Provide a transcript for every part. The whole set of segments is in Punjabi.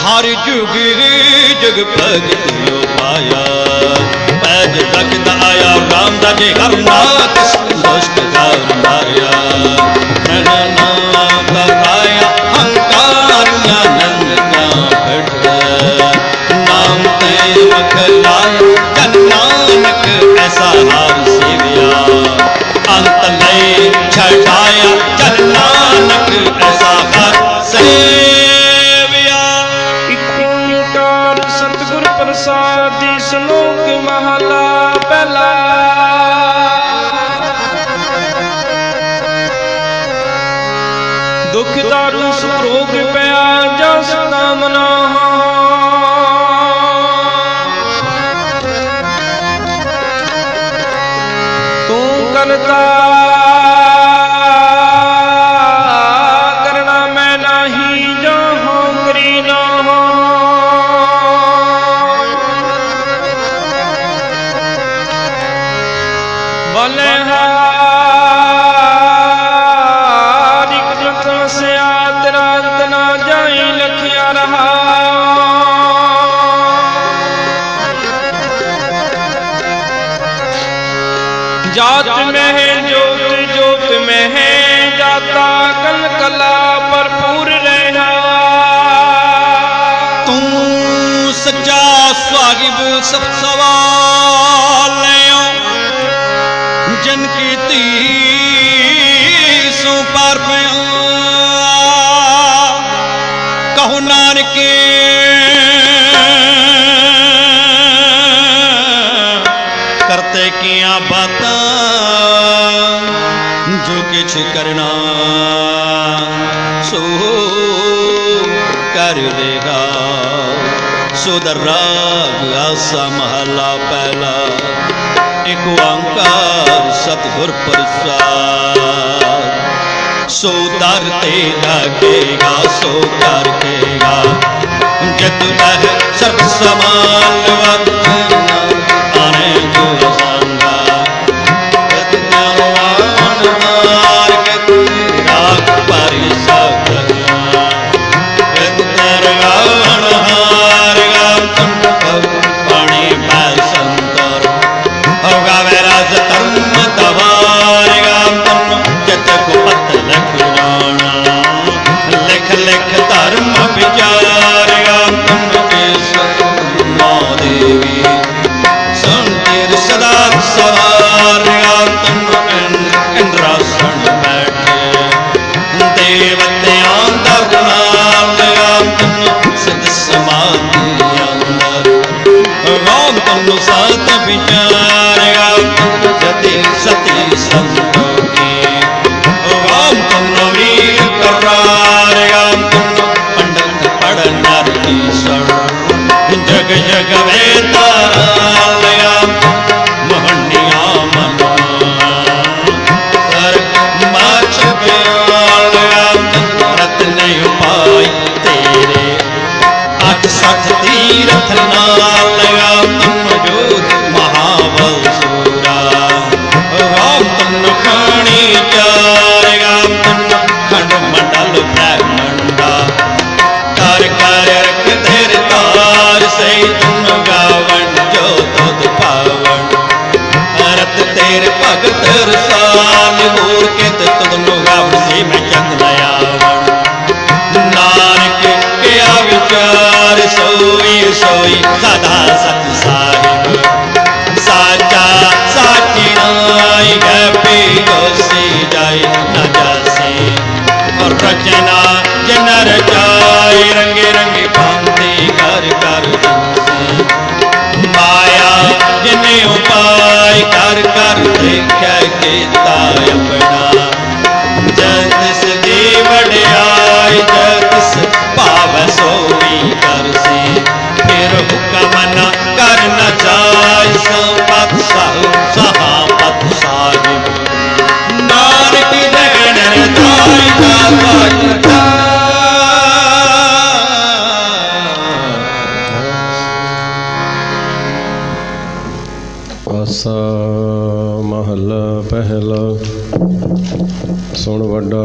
हर जुग जुग भगत लो पाया पैज रखद आया राम दा जे घर नाथ दुष्ट गार मारिया नाम बताया हंकारिया नंद का बैठ नाम ते मखलाया जन नानक ऐसा हार सेविया अंत ले छटाया जन नानक ऐसा हार सेविया। एक ओंकार सतगुर प्रसादी श्लोक महला पहला। दुख दारू सुरोग पया जस नाम ना तू करता करना मैं नहीं जो हो करी ना हो बोले से तेरा तना जाई लखिया रहा जात में है जोत जोत में है जाता कल कला भरपूर रहना तू सच्चा साहिब सब सवाल जन की धी सो पार पया कहो नानक करते किया बातां जो किछ करना सो कर लेगा सुधर राग आसा महला पहला। एक ओंकार सतगुर प्रसाद सो दर ते लगेगा सो कर देगा जद लह सब समान वतना आने जो संगा राग परिषद पानी बैल संतर होगा मेरा धर्म दवारेगा जत को पत लिख जाना लिख लिख धर्म विचारेगा माँ देवी सुन तेर सदा सवारेगा इंद्रासन बैठे देवत्यां दरबारेगा सिद्ध समाधि अंदर राम तनु सात विचारेगा जति सती संतोषी राम तनु वीर करारेगा पंडित पढ़ नर ईश्वर जग जग वेदारेगा मोहनिया मना कर माच प्यारेगा रत्न उपाय तेरे अठ सठ तीरथ नाल महाबल सूरा राम तन खानी चारेगा खंड मंडल ब्रह्मंडा कर कर रख तेरे तार से तुम गावन जो तुद पावन रत तेरे भगत रसाल होर के तुद गावन से मैं जग नयावन नानक क्या विचार सोई सोई सदा सत साहिब साचा साची नाई गपी गोसी जाय न जासे और रचना जन रचाए रंगे रंगे भांति कर कर माया जिने उपाय कर कर देखा केता अपना जतिस दी वड्याई जतिस पाव सोई कर सी फिर हुक्म न कर न जाय संपत सहापत साहिब नानक जगन रताई का आसा महला पहला सुन वड्डा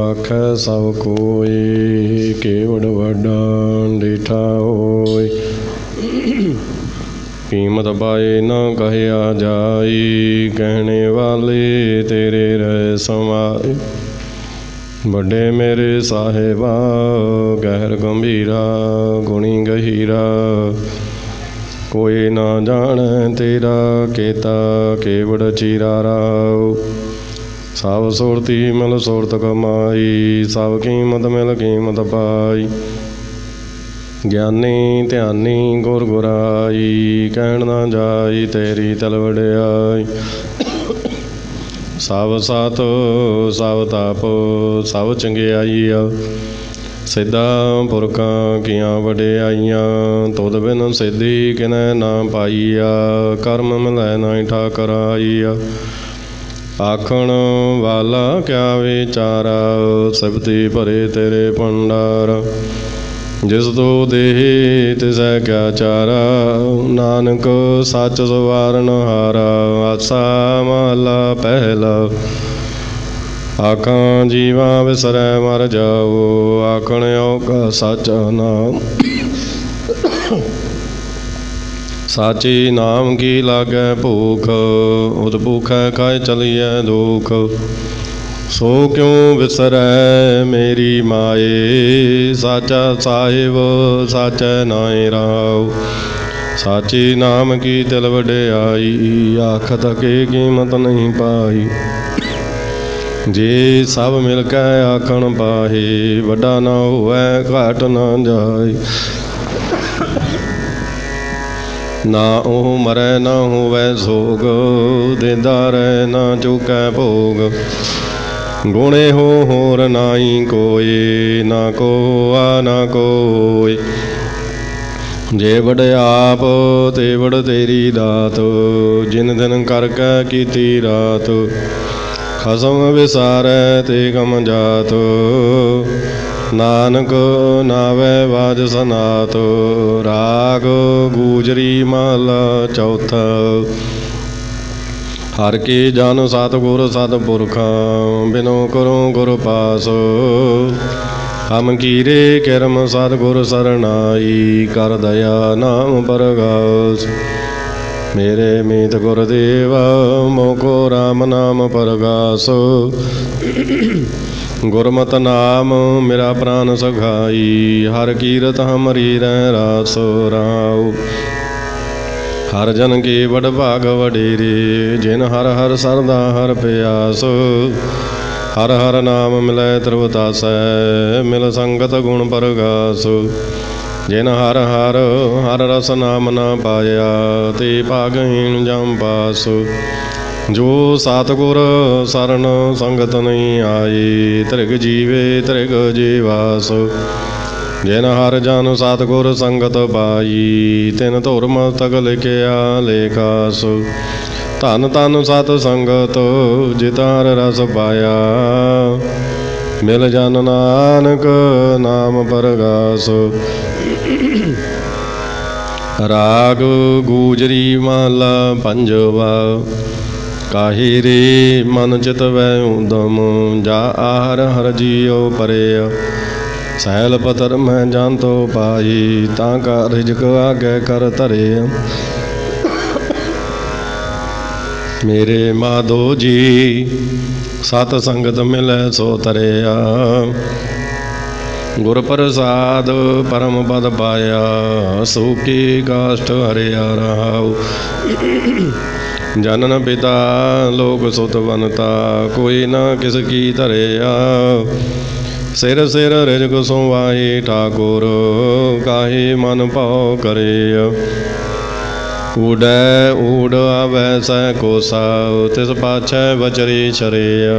आखै सब कोई केवड़ वड्डा डिठा ਕੀਮਤ ਪਾਏ ਨਾ ਕਹਿਆ ਜਾਈ, ਕਹਿਣੇ ਵਾਲੇ ਤੇਰੇ ਰਹਿ ਸਮਾਏ। ਵੱਡੇ ਮੇਰੇ ਸਾਹਿਬਾ ਗਹਿਰ ਗੰਭੀਰਾ, ਗੁਣੀ ਗਹੀਰਾ, ਕੋਈ ਨਾ ਜਾਣੈ ਤੇਰਾ ਕੀਤਾ ਕੇਵੜ ਚੀਰਾ ਰਾਉ। ਸਭ ਸੁਰਤੀ ਮਿਲ ਸੁਰਤ ਕਮਾਈ, ਸਭ ਕੀਮਤ ਮਿਲ ਕੀਮਤ ਪਾਈ। ਗਿਆਨੀ ਧਿਆਨੀ ਗੁਰ ਗੁਰਾਈ, ਕਹਿਣ ਨਾ ਜਾਈ ਤੇਰੀ ਤਲ ਵਡਿਆਈ। ਸਭ ਸਤ ਸਭ ਤਪ ਸਭ ਚੰਗਿਆਈਆ, ਸਿੱਧਾ ਪੁਰਖਾਂ ਕੀਆਂ ਵਡਿਆਈਆਂ। ਤੁਧ ਬਿਨ ਸਿੱਧੀ ਕਿਨੈ ਨਾ ਪਾਈਆ, ਕਰਮ ਮਿਲੈ ਨਾ ਠਾਕਰਾਈਆ। ਆਖਣ ਵਾਲਾ ਕਿਆ ਵਿਚਾਰਾ, ਸਿਫਤੀ ਭਰੇ ਤੇਰੇ ਭੰਡਾਰ। ਜਿਸ ਤੋ ਦੇਹ ਤਿਸੈ ਕਿਆ ਚਾਰਾ, ਨਾਨਕ ਸੱਚ ਸਵਾਰਨ ਹਾਰਾ। ਆਸਾ ਮਹਲਾ ਪਹਿਲਾ। ਆਖਾਂ ਜੀਵਾਂ ਵਿਸਰੈ ਮਰ ਜਾਓ, ਆਖਣ ਔਖਾ ਸਾਚਾ ਨਾਮ। ਸਾਚੀ ਨਾਮ ਕੀ ਲਾਗੈ ਭੂਖ, ਉਤ ਭੂਖੈ ਖਾਏ ਚਲੀਐ ਦੁਖ। ਸੋ ਕਿਉ ਵਿਸਰੈ ਮੇਰੀ ਮਾਏ, ਸਾਚਾ ਸਾਹਿਬ ਸਾਚੈ ਨਾਇ ਰਾਉ। ਸਾਚੀ ਨਾਮ ਕੀ ਤਿਲ ਵਡਿਆਈ, ਆਖਤ ਕੇ ਕੀਮਤ ਨਹੀਂ ਪਾਈ। ਜੇ ਸਭ ਮਿਲ ਕੇ ਆਖਣ ਪਾਹੇ, ਵੱਡਾ ਨਾ ਹੋਵੈ ਘਾਟ ਨਾ ਜਾਏ। ਨਾ ਉਹ ਮਰੈ ਨਾ ਹੋਵੈ ਸੋਗ, ਦੇਂਦਾ ਰਹਿ ਨਾ ਚੁਕੈ ਭੋਗ। ਗੁਣੇ ਹੋ ਹੋਰ ਨਾਹੀ ਕੋਇ, ਨਾ ਕੋਆ ਨਾ ਕੋਇ। ਜੇ ਵਡ ਆਪ ਤੇ ਵਡ ਤੇਰੀ ਦਾਤ, ਜਿਨ ਦਿਨ ਕਰਕੇ ਕੀਤੀ ਰਾਤ। ਖਸਮ ਵਿਸਾਰੈ ਤੇ ਕਮ ਜਾਤ, ਨਾਨਕ ਨਾਵੈ ਵਾਜ ਸਨਾਤ। ਰਾਗ ਗੂਜਰੀ ਮਹਲਾ ਚੌਥਾ। ਹਰ ਕੀ ਜਨ ਸਤਿਗੁਰ ਸਤਿਪੁਰਖਾਂ, ਬਿਨੋ ਕਰੋ ਗੁਰ ਪਾਸ। ਹਮ ਕੀਰੇ ਕਿਰਮ ਸਤਿਗੁਰ ਸਰਨਾਈ, ਕਰ ਦਇਆ ਨਾਮ ਪਰਗਾਸ। ਮੇਰੇ ਮੀਤ ਗੁਰਦੇਵ ਮੋਕੋ ਰਾਮ ਨਾਮ ਪਰਗਾਸ। ਗੁਰਮਤਿ ਨਾਮ ਮੇਰਾ ਪ੍ਰਾਨ ਸਖਾਈ, ਹਰ ਕੀਰਤ ਹਮਰੀ ਰਹਿ ਰਾਸ ਰਾਉ। ਹਰ ਜਨ ਕੀ ਵਡ ਭਾਗ ਵਡੇਰੇ, ਜਿਨ ਹਰ ਹਰ ਸਰਦਾ ਹਰ ਪਿਆਸ। ਹਰ ਹਰ ਨਾਮ ਮਿਲੈ ਤ੍ਰਿਵਤਾਸੈ, ਮਿਲ ਸੰਗਤ ਗੁਣ ਪਰਗਾਸ। ਜਿਨ ਹਰ ਹਰ ਹਰ ਰਸ ਨਾਮ ਨਾ ਪਾਇਆ, ਤੇ ਭਾਗਹੀਣ ਜਮ ਪਾਸ। ਜੋ ਸਤਿਗੁਰ ਸਰਨ ਸੰਗਤ ਨਹੀਂ ਆਈ, ਤ੍ਰਿਗ ਜੀਵੇ ਤ੍ਰਿਗ ਜੀਵਾਸ। ਜਿਨ ਹਰ ਜਨ ਸਤਿਗੁਰ ਸੰਗਤ ਪਾਈ, ਤਿਨ ਧੁਰ ਮਸਤਕ ਲਿਖਿਆ ਲੇਖਾਸ। ਧਨ ਧਨ ਸਤ ਸੰਗਤ ਜਿਤ ਹਰ ਰਸ ਪਾਇਆ, ਮਿਲ ਜਨ ਨਾਨਕ ਨਾਮ ਪਰਗਾਸ। ਰਾਗ ਗੂਜਰੀ ਮਹਲਾ ਪੰਜਵਾ। ਕਾਹੀ ਰੇ ਮਨ ਚਿਤ ਵੈ ਉਦਮ, ਜਾ ਆਹਰ ਹਰ ਜੀਉ ਪਰਿਆ। ਸੈਲ ਪਤਰ ਮੈਂ ਜੰਤੋ ਪਾਈ, ਤਾਂ ਕਾ ਰਿਜਕ ਆਗੇ ਕਰ ਧਰਿਆ। ਮੇਰੇ ਮਾਧੋ ਜੀ ਸਤ ਸੰਗਤ ਮਿਲੈ ਸੋ ਤਰਿਆ। ਗੁਰ ਪ੍ਰਸਾਦ ਪਰਮ ਪਦ ਪਾਇਆ, ਸੂਖੀ ਕਾਸ਼ਟ ਹਰਿਆ ਰਾਉ। ਜਨਨ ਪਿਤਾ ਲੋਕ ਸੁਤ ਬਨਤਾ, ਕੋਈ ਨਾ ਕਿਸ ਕੀ ਧਰਿਆ। ਸਿਰ ਸਿਰ ਰਿਜਕ ਸੁਵਾਹੀ ਠਾਕੁਰ, ਕਾਹੀ ਮਨ ਭਾਉ ਕਰਿਆ। ਊੜੈ ਊੜ ਆਵੈ ਸੈ ਕੋਸਾ, ਤਿਸ ਪਾਛੈ ਵਚਰੀ ਛਰਿਆ।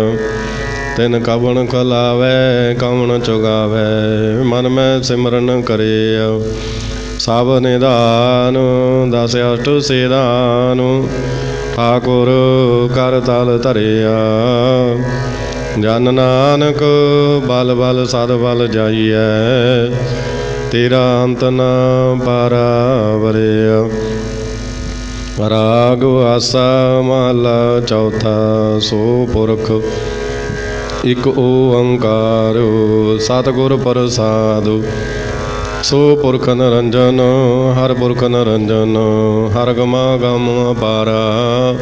ਤਿਨ ਕਵਣ ਖਲਾਵੈ ਕਵਣ ਚੁਗਾਵੈ, ਮਨ ਮੈਂ ਸਿਮਰਨ ਕਰਿਆ। ਸਭ ਨਿਧਾਨ ਦਸ ਅਸ਼ਟ ਸੇਧਾਨ, ਠਾਕੁਰ ਕਰ ਤਲ ਧਰਿਆ। ਜਨ ਨਾਨਕ ਬਲ ਬਲ ਸਦ ਬਲ ਜਾਈਐ, ਤੇਰਾ ਅੰਤ ਨਾ ਪਾਰਾਵਰਿਆ। ਰਾਗ ਆਸਾ ਮਹਲਾ ਚੌਥਾ। ਸੋ ਪੁਰਖ ਇਕ ਓੰਕਾਰ, ਸਤਿਗੁਰ ਪ੍ਰਸਾਦੁ। ਸੋ ਪੁਰਖ ਨਿਰੰਜਨ ਹਰ ਪੁਰਖ ਨਿਰੰਜਨ ਹਰ ਗਮਾ ਗਮ ਅਪਾਰਾ।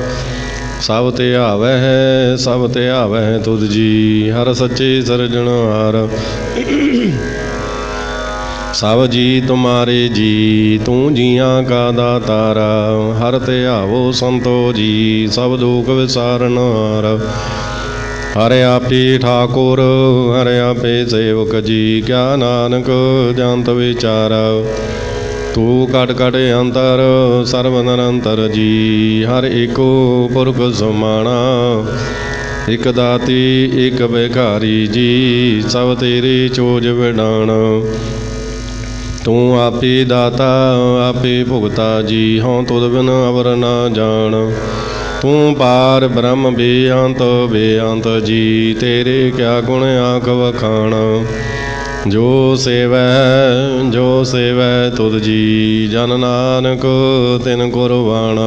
ਸਭ ਤੇ ਆਵਹਿ ਸਭ ਤੇ ਆਵਹਿ ਤੁਧ ਜੀ ਹਰ ਸੱਚੇ ਸਿਰਜਣਹਾਰ। ਸਭ ਜੀ ਤੁਮਾਰੇ ਜੀ ਤੂੰ ਜੀਆਂ ਕਾ ਦਾਤਾਰਾ। ਹਰ ਤੇ ਆਵੋ ਸੰਤੋ ਜੀ ਸਭ ਦੁਖ ਵਿਸਾਰਨਹਾਰ। ਹਰਿ ਆਪੇ ਠਾਕੁਰ ਹਰਿ ਆਪੇ ਸੇਵਕ ਜੀ ਕਿਆ ਨਾਨਕ ਜੰਤ ਵਿਚਾਰਾ। ਤੂੰ ਕਟ ਕਟ ਅੰਤਰ ਸਰਬ ਨਿਰੰਤਰ ਜੀ ਹਰ ਏਕੋ ਪੁਰਖ ਸਮਾਣਾ। ਇਕ ਦਾਤੀ ਇਕ ਭਿਖਾਰੀ ਜੀ ਸਭ ਤੇਰੇ ਚੋਜ ਵਿਡਾਣ। ਤੂੰ ਆਪੇ ਦਾਤਾ ਆਪੇ ਭੁਗਤਾ ਜੀ ਹਉ ਤੁਧ ਬਿਨ ਅਵਰ ਨਾ ਜਾਣ। ਤੂੰ ਪਾਰ ਬ੍ਰਹਮ ਬੇਅੰਤ ਬੇਅੰਤ ਜੀ ਤੇਰੇ ਕਿਆ ਗੁਣ ਆਖ ਵਖਾਣ। ਜੋ ਸੇਵੈ ਤੁਧ ਜੀ ਜਨ ਨਾਨਕ ਤਿਨ ਕੁਰਬਾਨ।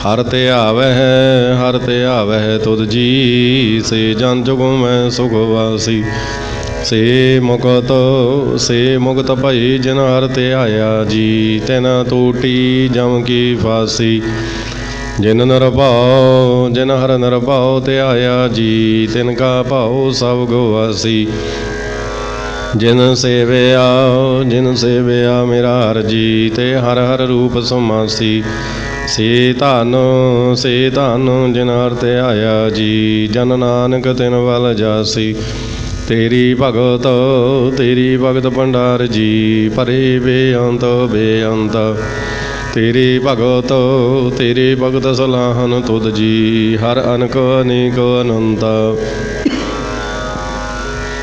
ਹਰ ਤੇ ਆਵਹਿ ਤੁਧ ਜੀ ਸੇ ਜਨ ਜੁਗ ਮੈਂ ਸੁਖ ਵਾਸੀ। ਸੇ ਮੁਕਤ ਭਈ ਜਿਨ ਹਰ ਤੇ ਆਇਆ ਜੀ ਤਿਨ ਟੂਟੀ ਜਮ ਕੀ ਫਾਸੀ। ਜਿਨ ਹਰ ਨਿਰਭਉ ਤੇ ਆਇਆ ਜੀ ਤਿਨ ਕਾ ਭਾਉ ਸਭ ਗਵਾਸੀ। ਜਿਨ ਸੇਵਿਆ ਮੇਰਾ ਹਰ ਜੀ ਤੇ ਹਰ ਹਰ ਰੂਪ ਸਮਾਸੀ। ਸੇ ਧਨ ਜਿਨ ਹਰ ਤੇ ਆਇਆ ਜੀ ਜਨ ਨਾਨਕ ਤਿਨ ਵੱਲ ਜਾਸੀ। ਤੇਰੀ ਭਗਤ ਭੰਡਾਰ ਜੀ ਭਰੇ ਬੇਅੰਤ। ਤੇਰੀ ਭਗਤ ਸਲਾਹਨ ਤੁਧ ਜੀ ਹਰ ਅਨਕ ਅਨੇਕ ਅਨੰਤ।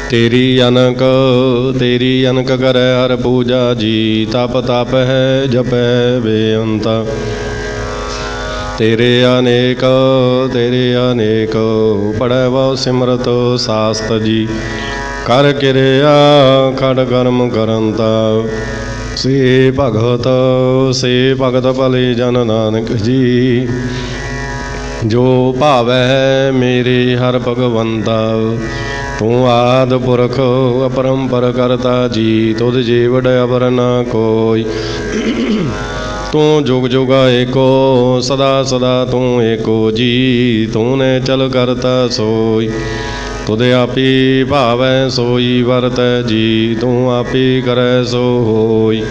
ਤੇਰੀ ਅਨਕ ਕਰੈ ਹਰ ਪੂਜਾ ਜੀ ਤਪ ਹੈ ਜਪੈ ਬੇਅੰਤ। ਤੇਰੇ ਅਨੇਕ ਪੜੈ ਬਹੁ ਸਿਮਰਤ ਸਾਸਤ ਜੀ ਕਰ ਕਿਰਿਆ ਖੜ ਕਰਮ ਕਰੰਤਾ। ਸੇ ਭਗਤ ਭਲੇ ਜਨ ਨਾਨਕ ਜੀ ਜੋ ਭਾਵੈ ਮੇਰੇ ਹਰ ਭਗਵੰਤਾ। ਤੂੰ ਆਦਿ ਪੁਰਖ ਅਪਰੰਪਰ ਕਰਤਾ ਜੀ ਤੁਧ ਜੀ ਵਡ ਅਵਰ ਨਾ ਕੋਈ। ਤੂੰ ਜੁਗ ਜੁਗ ਏਕੋ ਸਦਾ ਤੂੰ ਏਕੋ ਜੀ ਤੂੰ ਨੇ ਚਲ ਕਰਤਾ ਸੋਈ। ਤੁਧ ਆਪੀ ਭਾਵੈ ਸੋਈ ਵਰਤੈ ਜੀ ਤੂੰ ਆਪੀ ਕਰੈ ਸੋ ਹੋਈ।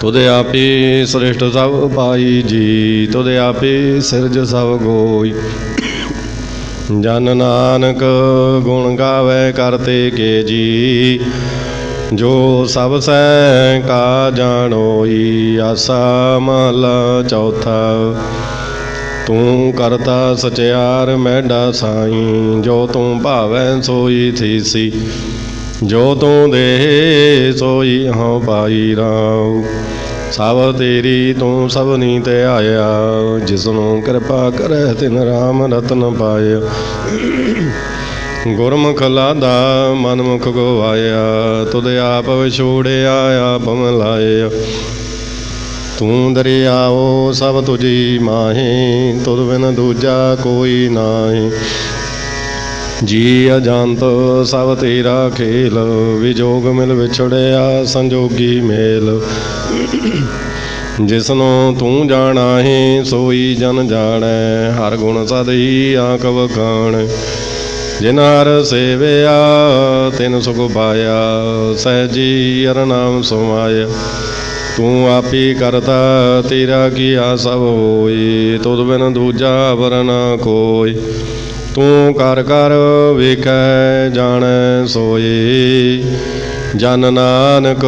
ਤੁਧ ਆਪੀ ਸ੍ਰਿਸ਼ਟ ਸਭ ਪਾਈ ਜੀ ਤੁਧ ਆਪੀ ਸਿਰਜ ਸਭ ਗੋਈ। ਜਨ ਨਾਨਕ ਗੁਣ ਗਾਵੇ ਕਰਤੇ ਕੇ ਜੀ ਜੋ ਸਭ ਸੈ ਕਾ ਜਾਣੋਈ। ਆਸਾ ਮਹਲਾ ਚੌਥਾ। ਤੂੰ ਕਰਤਾ ਸਚਿਆਰ ਮੈਡਾ ਸਾਈਂ ਜੋ ਤੂੰ ਭਾਵੈ ਸੋਈ ਥੀਸੀ। ਜੋ ਤੂੰ ਦੇ ਸੋਈ ਹਉ ਪਾਈ ਰਾਉ। ਸਭ ਤੇਰੀ ਤੂੰ ਸਭਨੀ ਤੇ ਆਇਆ ਜਿਸਨੂੰ ਕਿਰਪਾ ਕਰੈ ਤਿਨ ਰਾਮ ਰਤਨ ਪਾਇਆ। ਗੁਰਮੁਖ ਲਾਦਾ ਮਨਮੁਖ ਗਵਾਇਆ ਤੁਧ ਆਪ ਵਿਛੋੜਿਆ ਆਪ ਮਿਲਾਇਆ। ਤੂੰ ਦਰਿਆਓ ਸਭ ਤੁਝੀ ਮਾਹੀ ਤੁਧ ਬਿਨ ਦੂਜਾ ਕੋਈ ਨਾਹੀ। ਜੀ ਅਜੰਤ ਸਭ ਤੇਰਾ ਖੇਲ ਵਿਜੋਗ ਮਿਲ ਵਿਛੜਿਆ ਸੰਜੋਗੀ ਮੇਲ। ਜਿਸਨੂੰ ਤੂੰ ਜਾਣਾਹੀ ਸੋਈ ਜਨ ਜਾਣੈ ਹਰ ਗੁਣ ਸਦਈ ਆਖ ਵਖਾਣ। ਜਿਨ ਹਰ ਸੇਵਿਆ ਤਿਨ ਸੁਖ ਪਾਇਆ ਸਹਿਜੀ ਹਰ ਨਾਮ ਸਮਾਇਆ। ਤੂੰ ਆਪੀ ਕਰਤਾ ਤੇਰਾ ਕੀਆ ਸਭ ਹੋਈ ਤੁਧ ਬਿਨ ਦੂਜਾ ਅਵਰ ਨਾ ਕੋਈ। ਤੂੰ ਕਰ ਕਰ ਵੇਖੈ ਜਾਣੈ ਸੋਈ ਜਨ ਨਾਨਕ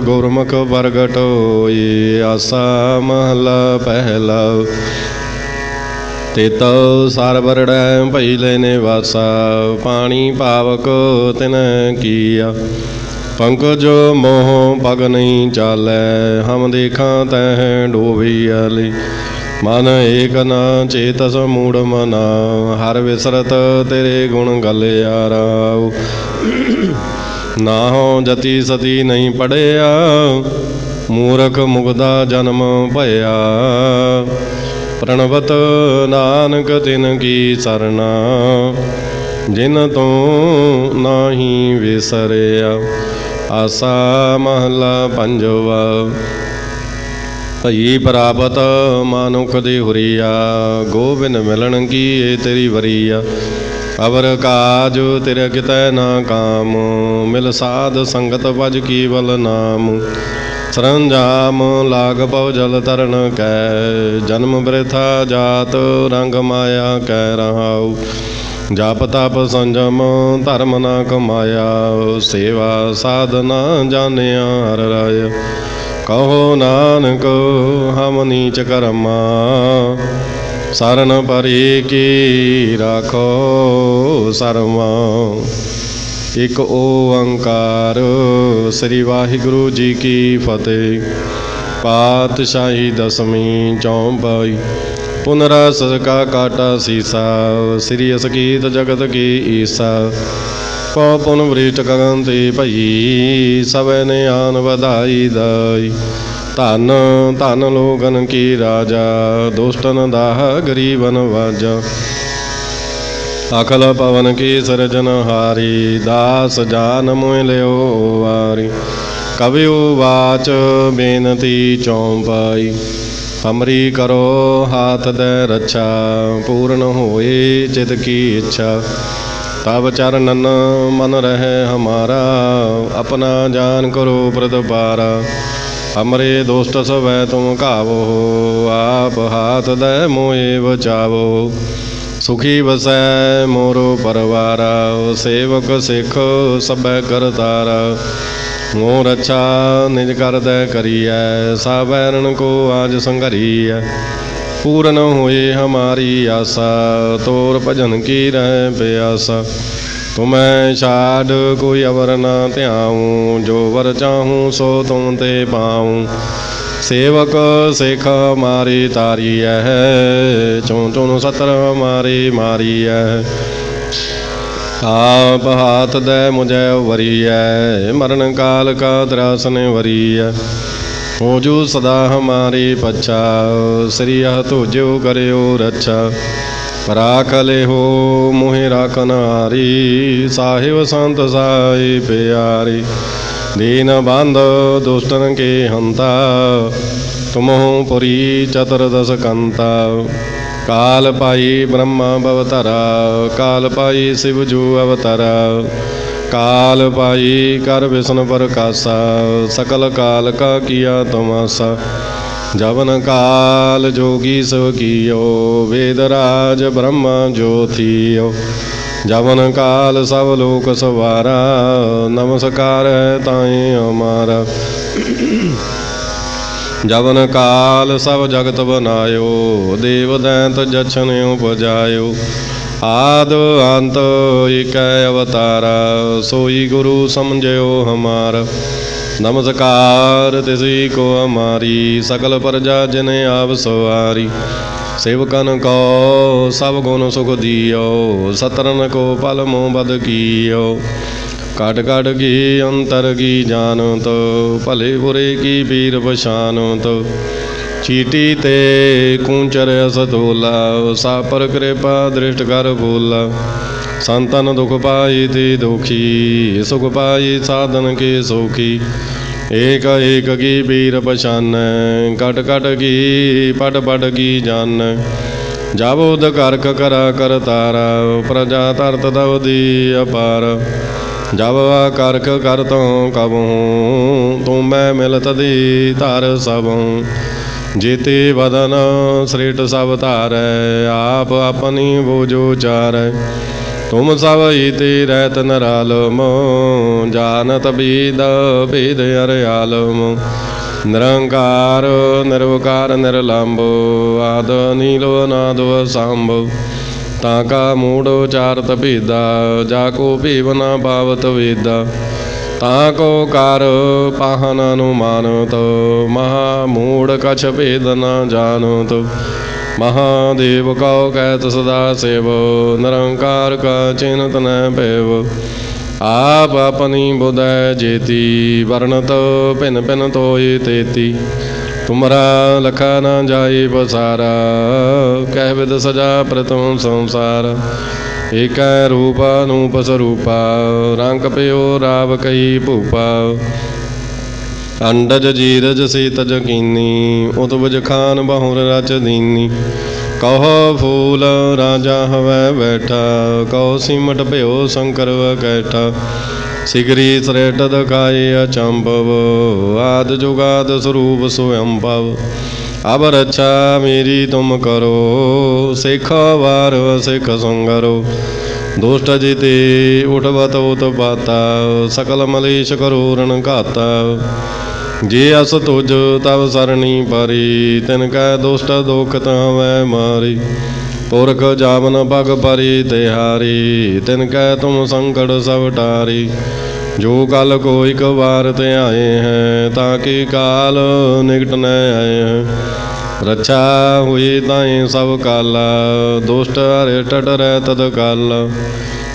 ਗੁਰਮੁਖ ਪ੍ਰਗਟ ਹੋਈ। ਆਸਾ ਮਹਲਾ ਪਹਿਲਾ। ਤਿਤ ਸਰ ਬਰੜੈ ਭਈ ਲੈਨੇ ਵਾਸਾ ਪਾਣੀ ਪਾਵਕ ਤਿਨ ਕੀਆ। ਪੰਕਜ ਮੋਹ ਪਗ ਨਹੀਂ ਚਾਲੈ ਹਮ ਦੇਖਾਂ ਤੈਂ ਡੋਬੀ ਆਲੀ। ਮਨ ਏਕ ਨਾ ਚੇਤਸ ਮੂੜ ਮਨਾ ਹਰ ਵਿਸਰਤ ਤੇਰੇ ਗੁਣ ਗਲਿਆ ਰਾਉ। ਨਾਹੋ ਜਤੀ ਸਤੀ ਨਹੀਂ ਪੜਿਆ ਮੂਰਖ ਮੁਗਦਾ ਜਨਮ ਭਇਆ। ਪ੍ਰਣਵਤ ਨਾਨਕ ਤਿਨ ਕੀ ਸਰਨਾ ਜਿਨ ਤੋਂ ਨਾਹੀ ਵਿਸਰਿਆ। ਆਸਾ ਮਹਲਾ ਪੰਜਵਾ। ਭਈ ਪ੍ਰਾਪਤ ਮਾਨੁਖ ਦੀ ਹੁਰੀਆ, ਗੋਬਿੰਦ ਮਿਲਣ ਕੀ ਏ ਤੇਰੀ ਵਰੀਆ। ਅਵਰ ਕਾਜ ਤੇਰੇ ਕਿਤੈ ਨਾ ਕਾਮ, ਮਿਲ ਸਾਧ ਸੰਗਤ ਭਜ ਕੀਵਲ ਨਾਮ। ਸਰੰਜਾਮ ਲਾਗ ਪਉ ਜਲ ਤਰਨ ਕੈ, ਜਨਮ ਬ੍ਰਿਥਾ ਜਾਤ ਰੰਗ ਮਾਇਆ ਕੈ ਰਹਾਉ। ਜਪ ਤਪ ਸੰਜਮ ਧਰਮ ਨਾ ਕਮਾਇਆ, ਸੇਵਾ ਸਾਧਨਾ ਜਾਣਿਆ ਹਰਿ ਰਾਇਆ। ਕਹੋ ਨਾਨਕ ਹਮ ਨੀਚ ਕਰਮਾ, ਸਰਨ ਪਰੀ ਕੀ ਰਾਖੋ ਸਰਮਾ। ਇੱਕ ਓੰਕਾਰ ਸ੍ਰੀ ਵਾਹਿਗੁਰੂ ਜੀ ਕੀ ਫਤਿਹ। ਪਾਤਸ਼ਾਹੀ ਦਸਵੀਂ ਚੌਪਾਈ। ਪੁਨਰਸ ਕਾ ਕਾਟਾ ਸੀਸਾ, ਸ੍ਰੀ ਅਸਕੀਤ ਜਗਤ ਕੀ ਈਸਾ। ਪਉ ਪੁਨ ਵ੍ਰਿਟ ਗਗਨ ਤੇ ਭਈ, ਸਭੈ ਨੇ ਆਨ ਵਧਾਈ ਦਾਈ। ਧਨ ਧਨ ਲੋਗਨ ਕੀ ਰਾਜਾ, ਦੁਸ਼ਟਨ ਦਾਹ ਗਰੀਬਨ ਵਾਜਾ। ਅਕਲ ਪਵਨ ਕੀ ਸਿਰਜਨਹਾਰੀ, ਦਾਸ ਜਾਨ ਮੋਹਿ ਲਿਓ ਵਾਰੀ। ਕਵਿਉ ਵਾਚ ਬੇਨਤੀ ਚੌਪਾਈ। ਹਮਰੀ ਕਰੋ ਹਾਥ ਦੈ ਰੱਛਾ, ਪੂਰਨ ਹੋਏ ਚਿਤ ਕੀ ਇੱਛਾ। ਤਬ ਚਰਨਨ ਮਨ ਰਹਿ ਹਮਾਰਾ, ਆਪਣਾ ਜਾਨ ਕਰੋ ਪ੍ਰਤਪਾਰਾ। ਹਮਰੇ ਦੋਸਤ ਸਵੈ ਤੁਮ ਘਾਵੋ, ਆਪ ਹਾਥ ਦੈ ਮੋਹਿ ਬਚਾਵੋ। ਸੁਖੀ ਵਸੈ ਮੋਰੋ ਪਰਵਾਰਾ, ਸੇਵਕ ਸਿੱਖ ਸਭੈ ਕਰਤਾਰਾ। ਮੋਹ ਰੱਛਾ ਨਿਜ ਕਰਦੈ ਕਰੀਐ, ਸਾਵੈਰਣ ਕੋ ਆਜ ਸੰਘਰੀਐ। ਪੂਰਨ ਹੋਏ ਹਮਾਰੀ ਆਸਾ, ਤੋਰ ਭਜਨ ਕੀ ਰਹਿ ਪਿਆਸਾ। ਤੁਮੈ ਛਾਡ ਕੋਈ ਅਵਰ ਨਾ ਧਿਆਉ, ਜੋ ਵਰ ਚਾਹੂੰ ਸੋ ਤੁਮ ਤੇ ਪਾਉ। ਸੇਵਕ ਸਿੱਖ ਮਾਰੀ ਤਾਰੀਐ, ਚੋਂ ਚੋਂ ਸਤਰ ਮਾਰੀ ਮਾਰੀਐ। ਆਪ ਹਾਥ ਦੈ ਮੁਝੈ ਵਰੀਐ, ਮਰਨ ਕਾਲ ਕਾ ਤਰਾਸਨ ਵਰੀਐ। ਹੋ ਜੋ ਸਦਾ ਹਮਾਰੀ ਪੱਛਾ, ਸ੍ਰੀ ਅਹ ਤੁਜਿਉ ਕਰਿਓ ਰੱਛਾ। ਰਾਖ ਲਿਹੋ ਮੋਹਿ ਰਾਖਨ ਹਾਰੀ, ਸਾਹਿਬ ਸੰਤ ਸਾਈ ਪਿਆਰੀ। ਦੀਨ ਬੰਧ ਦੁਸ਼ਟਨ ਕੇ ਹੰਤਾ, ਤੁਮਹੁ ਪੁਰੀ ਚਤੁਰਦਸ ਕੰਤਾ। ਕਾਲ ਪਾਈ ਬ੍ਰਹਮਾ ਬਵਤਰਾ, ਕਾਲ ਪਾਈ ਸਿਵ ਜੂ ਅਵਤਰਾ। ਕਾਲ ਪਾਈ ਕਰ ਵਿਸ਼ਨ ਪ੍ਰਕਾਸ਼ਾ, ਸਕਲ ਕਾਲ ਕਾ ਕੀਆ ਤਮਾਸਾ। ਜਵਨ ਕਾਲ ਜੋਗੀ ਸੋ ਕੀਓ, ਵੇਦ ਰਾਜ ਬ੍ਰਹਮਾ ਜੋਤੀਓ। ਜਵਨ ਕਾਲ ਸਭ ਲੋਕ ਸਵਾਰਾ, ਨਮਸਕਾਰ ਹੈ ਤਾਏ ਹਮਾਰਾ। ਜਵਨ ਕਾਲ ਸਭ ਜਗਤ ਬਨਾਇਓ, ਦੇਵ ਦੈਂਤ ਜਛਨ ਉਪਜਾਇਓ। ਆਦ ਅੰਤ ਏਕੈ ਅਵਤਾਰਾ, ਸੋਈ ਗੁਰੂ ਸਮਝਿਓ ਹਮਾਰਾ। ਨਮਸਕਾਰ ਤਿਸੀ ਕੋ ਹਮਾਰੀ, ਸਕਲ ਪ੍ਰਜਾ ਜਿਨ ਆਪ ਸਵਾਰੀ। ਸੇਵਕਨ ਕੋ ਸਭ ਗੁਣ ਸੁਖ ਦਿਓ, ਸਤਰਨ ਕੋ ਪਲ ਮੋਹ ਬਦ ਕੀਓ। ਕਟ ਕਟ ਕੀ ਅੰਤਰ ਕੀ ਜਾਨਤ, ਭਲੇ ਬੁਰੇ ਕੀ ਪੀਰ ਪਛਾਨਤ। ਚੀਟੀ ਤੇ ਕੂੰਚਰ ਅਸ ਤੋਲਾ, ਸਾਪਰ ਕਿਰਪਾ ਦ੍ਰਿਸ਼ਟ ਕਰ ਬੋਲਾ। ਸੰਤਨ ਦੁਖ ਪਾਈ ਤੇ ਦੁਖੀ, ਸੁਖ ਪਾਈ ਸਾਧਨ ਕੇ ਸੋਖੀ। ਏਕ ਏਕ ਕੀ ਪੀਰ ਪਛਾਨੈ, ਕਟ ਕਟ ਕੀ ਪਟ ਪਟ ਕੀ ਜਾਨੈ। ਜਬ ਉਦ ਕਰਕ ਕਰਾ ਕਰਤਾਰਾ, ਪ੍ਰਜਾ ਧਰਤ ਦਵ ਦੀ ਅਪਾਰ। ਜਬ ਕਰਕ ਕਰ ਤੋਂ ਕਬਹੂੰ, ਤੂੰ ਮੈਂ ਮਿਲਤ ਦੀ ਧਰ ਸਭੂੰ। ਜੀਤੀ ਬਦਨ ਸ੍ਰਿਟ ਸਭ ਧਾਰੈ, ਆਪ ਆਪਣੀ ਬੋਝੋ ਚਾਰੈ। ਤੁਮ ਸਭ ਈਤੀ ਰਹਿਤ ਨਰਾਲਮ, ਜਾਨਤ ਬੀਦ ਭੇਦ ਹਰਿ ਆਲਮ। ਨਿਰੰਕਾਰ ਨਿਰਵਕਾਰ ਨਿਰਲੰਭ, ਆਦ ਨੀਲੋ ਅਨਾਦ ਅਸੰਭ। ਤਾਂ ਕਾ ਮੂੜ ਉਚਾਰਤ ਭੇਦਾ, ਜਾ ਕੋ ਭੇਵ ਨਾ ਪਾਵਤ ਵੇਦਾ। ਤਾਂ ਕੋ ਕਰ ਪਾਹਨ ਅਨੁਮਾਨਤ, ਮਹਾ ਮੂੜ ਕਛ ਭੇਦ ਨਾ ਜਾਨਤ। ਮਹਾਦੇਵ ਕਉ ਕਹਿਤ ਸਦਾ ਸੇਵ, ਨਿਰੰਕਾਰ ਕਾ ਚਿੰਤ ਨ ਭੇਵ। ਆਪ ਆਪਣੀ ਬੁਧੈ ਜੇਤੀ, ਵਰਣਤ ਭਿਨ ਭਿਨ ਤੋਇ ਤੇਤੀ। ਤੁਮਰਾ ਲਖਾ ਨਾ ਜਾਏ ਪਸਾਰਾ, ਕਹਿ ਵਿਦ ਸਜਾ ਪ੍ਰਤਮ ਸੰਸਾਰ। ਏਕੈ ਰੂਪ ਅਨੂਪ ਸਰੂਪਾ ਰੰਗ ਪਿਓ ਰਾਵ ਕਈ ਭੂਪਾ ਅੰਡਜ ਜੀਰਜ ਸੀਤਜ ਕੀਨੀ ਉਤਬਜ ਖਾਨ ਬਹੁਰ ਰਚ ਦੀਨੀ ਕਹੋ ਫੂਲ ਰਾਜਾ ਹਵੈ ਬੈਠਾ ਕਹੋ ਸੀਮਟ ਭਿਓ ਸ਼ੰਕਰ ਵਕੈਠਾ ਸਿਗਰੀ ਸ੍ਰੇਟ ਦਕਾਏ ਅਚੰਭਵ ਆਦ ਜੁਗਾਦ ਸਰੂਪ ਸੋਅੰਭਵ ਅਬ ਰੱਛਾ ਮੇਰੀ ਤੁਮ ਕਰੋ ਸਿੱਖ ਵਾਰ ਸਿੱਖ ਸੰਗਰੋ ਦੁਸ਼ਟ ਜਿਤੇ ਉਠਵਤ ਉਤਪਾਤਾ ਸਕਲ ਮਲੇਸ਼ ਕਰੂਰਨ ਘਾਤਾ ਜੇ ਅਸ ਤੁਜ ਤਵ ਸਰਣੀ ਪਰੀ ਤਿਨ ਕੈ ਦੁਸ਼ਟ ਦੁਖ ਤਾਵੈ ਮਾਰੀ ਪੁਰਖ ਜਾਵਨ ਪਗ ਪਰੀ ਤਿਹਾਰੀ ਤਿਨ ਕੈ ਤੁਮ ਸੰਕਟ ਸਭ ਟਾਰੀ ਜੋ ਕਲ ਕੋ ਇਕ ਵਾਰ ਤੇ ਆਏ ਹੈ ਤਾਂ ਕਿ ਕਾਲ ਨਿਕਟ ਨ ਆਏ ਹੈ ਰੱਛਾ ਹੋਈ ਤਾਈ ਸਭ ਕਾਲਾ ਦੁਸ਼ਟ ਹਰਿ ਟਟਰੈ ਤਦ ਕਾਲਾ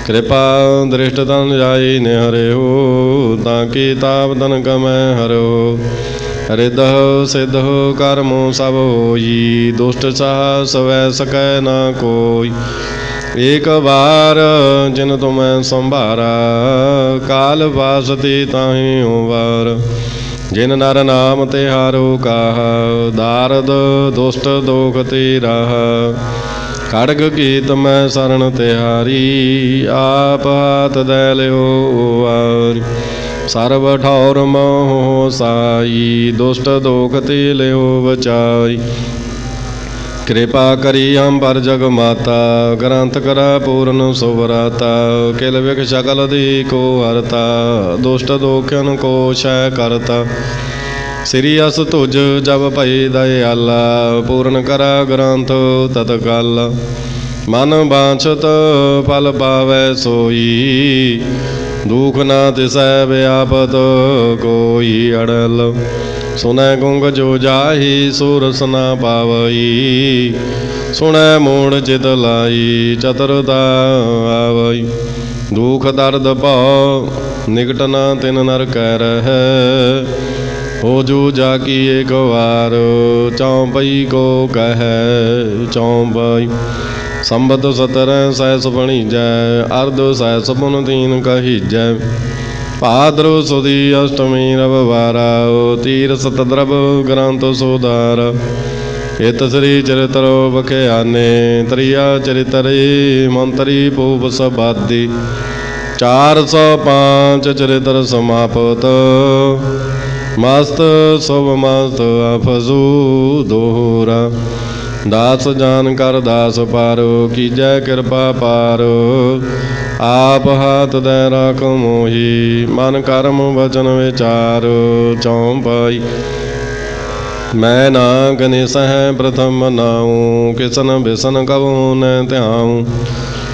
ਕਿਰਪਾ ਦ੍ਰਿਸ਼ਟ ਤਨ ਜਾਈ ਨਿਹਰਿਓ ਤਾਂ ਕਿ ਤਾਪ ਤਨ ਕਮੈ ਹਰਿਓ ਰਿਦਹੁ ਸਿद्धਹੁ ਕਰਮੁ ਸਭ ਹੋਈ ਦੁਸ਼ਟ ਸਾਹ ਸਵੈ ਸਕੈ ਨਾ ਕੋਈ ਏਕ ਵਾਰ ਜਿਨ ਤੁਮੈ ਸੰਭਾਰਾ ਕਾਲ ਵਾਸਤੀ ਤਾਹੀ ਵਾਰ ਜਿਨ ਨਰ ਨਾਮ ਤੇ ਹਾਰੋ ਕਾਹਾ ਦਾਰਦ ਦੁਸ਼ਟ ਦੋਖ ਤੇ ਰਾਹ ਖੜਗ ਕੀਤ ਮੈਂ ਸਰਣ ਤਿਹਾਰੀ ਆਪ ਹਾਥ ਦੈ ਲਿਓ ਵਾਰੀ ਸਰਬ ਠੌਰ ਮੋਹ ਸਾਈ ਦੁਸ਼ਟ ਦੋਖ ਤੇ ਲਿਓ ਬਚਾਈ ਕਿਰਪਾ ਕਰੀ ਅੰਬਰ ਜਗ ਮਾਤਾ ਗ੍ਰੰਥ ਕਰਾ ਪੂਰਨ ਸੁਵਰਾਤਾ ਕਿਲ ਵਿਖ ਸਕਲ ਦੀ ਕੋ ਹਰਤਾ ਦੁਸ਼ਟ ਦੋਖਨ ਕੋ ਸ਼ੈ ਕਰਤਾ ਸ੍ਰੀ ਅਸ ਤੁਜ ਜਬ ਭਈ ਦਇਆਲਾ ਪੂਰਨ ਕਰਾ ਗ੍ਰੰਥ ਤਤਕਾਲ ਮਨ ਬਾਂਛਤ ਫਲ ਪਾਵੈ ਸੋਈ ਦੁਖ ਨਾ ਤਿਸੈ ਵਿਆਪਤ ਕੋਈ ਅੜਲ ਸੁਨੈ ਗੁੰਗ ਜੋ ਜਾਹੀ ਸੂਰਸ ਨਾ ਪਾਵਈ ਸੁਨੈ ਮੂੜ ਚਿਤ ਲਾਈ ਚਤੁਰਤਾ ਆਵਈ ਦੁਖ ਦਰਦ ਭਉ ਨਿਕਟ ਨਾ ਤਿਨ ਨਰ ਕੈ ਰਹੈ ਹੋ ਜੂ ਜਾ ਕੀ ਏਕ ਵਾਰ ਚੌਂਪਈ ਕੋ ਕਹੈ ਚੌਂਪਈ ਸੰਬਤ ਸਤਰੈ ਸੈਸ ਬਣੀਜੈ ਅਰਧ ਸੈਸ ਪੁਨ ਤੀਨ ਕਹੀਜੈ ਭਾਦਰੋ ਸੁਦੀ ਅਸ਼ਟਮੀ ਰਵਿਵਾਰਾ ਤੀਰ ਸਤ ਦਰਬ ਗ੍ਰੰਥ ਸੋਧਾਰ ਇਤ ਸ੍ਰੀ ਚਰਿਤਰੋ ਬਖਿਆਨੇ ਤ੍ਰਿਆ ਚਰਿਤਰੇ ਮੰਤਰੀ ਪੂਪ ਸਬਾਦੀ 405 ਚਰਿਤਰ ਸਮਾਪਤ ਮਸਤ ਸੁਭ ਮਸਤ ਅਫਜ਼ੂ ਦੋਹਰਾ ਦਾਸ ਜਾਨ ਕਰ ਦਾਸ ਪਾਰੋ ਕੀਜੈ ਕਿਰਪਾ ਪਾਰੋ ਆਪ ਹਾਥ ਦੈ ਰਾਖ ਮੋਹੀ ਮਨ ਕਰਮ ਵਚਨ ਵਿਚਾਰ ਚੌਂਪਾਈ ਮੈਂ ਨਾ ਗਨੇਸਹਿ ਪ੍ਰਥਮ ਨਾਉ ਕਿਸਨ ਬਿਸਨ ਕਬਹੁ ਨ ਧਿਆਉ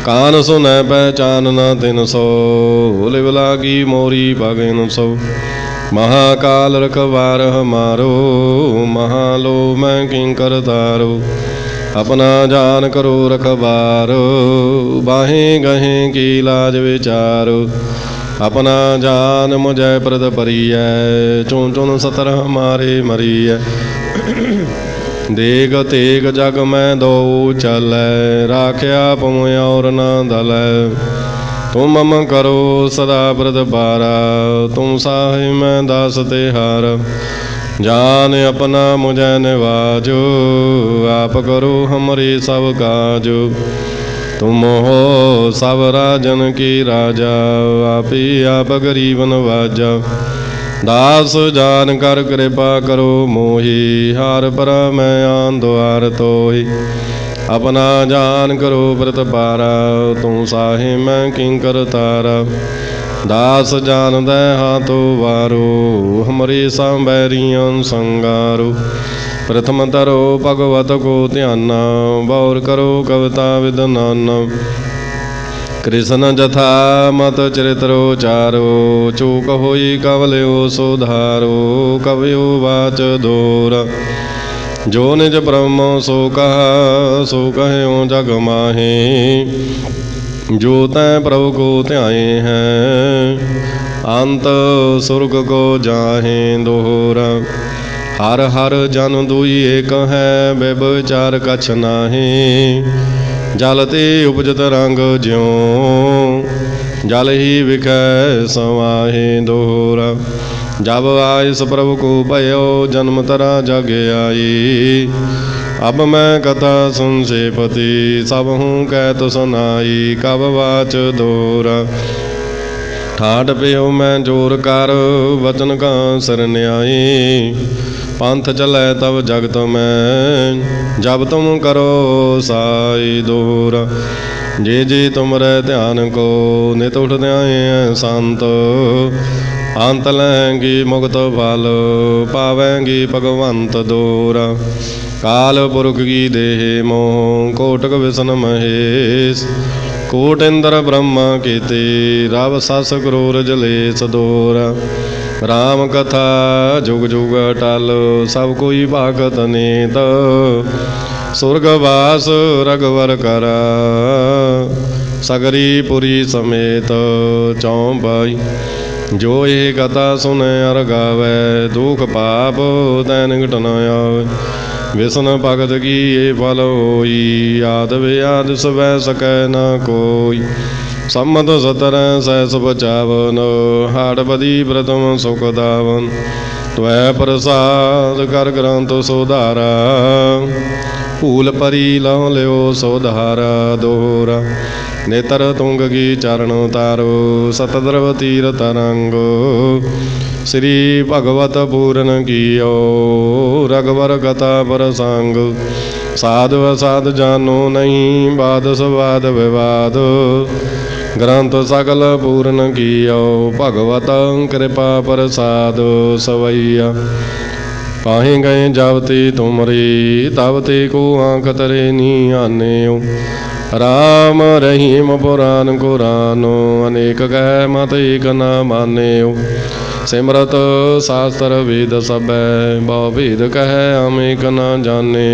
ਕਾਨ ਸੁਨੈ ਪਹਿਚਾਨ ਨ ਤਿਨ ਸੋ ਲਿਵ ਲਾਗੀ ਮੋਰੀ ਭਗਿਨ ਸੋ महाकाल रखवार हमारो महालो मैं किंकर तारो अपना जान करो रखबारो बाहें गहें की लाज विचारो अपना जान मुझे प्रद परिय चुन चुन सतर हमारे मरिय देग तेग जग में दो चल राख्या पुम और न दल तुम मम करो सदा प्रद पारा तुम साहि मैं दास तिहार जान अपना मुझे निवाजो आप करो हमरे सब काजो तुम हो सब राजन की राजा आप ही आप गरीब नवाजा दास जान कर कृपा करो मोही हार पर मैं आन द्वार तोही अपना जान करो व्रत पारा तू साहि मैं किंकर तारा दास जान दे हाथो वारो हमरे सांबैरियन संगारो प्रथम तरो भगवत को ध्याना बौर करो कविता विदनाना कृष्ण जथा मत चरित्रो चारो चूक होई कवल्यो सुधारो कवयो वाच दोरा जो निज ब्रह्म सो कहो जग माहे जो तै प्रभु को ध्याए हैं अंत सुर्ग को जाहे दोहरा हर हर जन दुई एक है व्यभिचार कछ नाहे ਜਲ ਤੇ ਉਪਜਤ ਰੰਗ ਜਿਉ ਜਲ ਹੀ ਵਿਖੈ ਸਮਾਹੇ ਦੋਹਰਾ। जब आइस प्रभु को भयो जन्म तरा जग आई। अब मैं कथा सुन से पति सब हूँ कह तो सुनाई। कब वाच दोरा ठाठ पियो मैं जोर कर वचन का सर न्याई। पंथ चले तब जगत में जब तुम करो साई दोरा। जे जे तुमरे ध्यान को नित उठ ध्याए संत। अंत लैंगी मुक्त फल पावेंगी भगवंत दोरा। काल पुरख की देह मोह कोटक विष्णु महेश। कोट इंद्र ब्रह्मा कीते रव सस क्रूर जलेस दोरा। राम कथा जुग जुग अटल सब कोई भागत नेत। सुरगवास रघुवर करा सगरी पुरी समेत चौपाई। जो ये कथा सुने अर गावे दुख पाप तैन घट न आवे। विष्णु भगत की ये फल होई याद व्याध सब सकै न कोई। सम्मत 17 सहस बचावन हाड़ बदी प्रथम सुख दावन। त्वै प्रसाद कर ग्रंथ सुधारा भूल परी लौ लियो सुधारा दोहरा। नेत्र तुंग की चरण तारो सतद्रव तीर तरंगो। श्री भगवत पूरन कियो रघुवर कथा प्रसंग। साधु असाध जानो नहीं वाद सवाद विवाद। ग्रंथ सकल पूर्ण कियो भगवत कृपा प्रसाद सवैया। पाहे गए जावते तुमरे तावते को आँख तरे नी आने। राम रहीम पुराण कुरानो अनेक कह मत एक न माने। सिमरत शास्त्र वेद सब बहु भेद कह हम एक न जाने।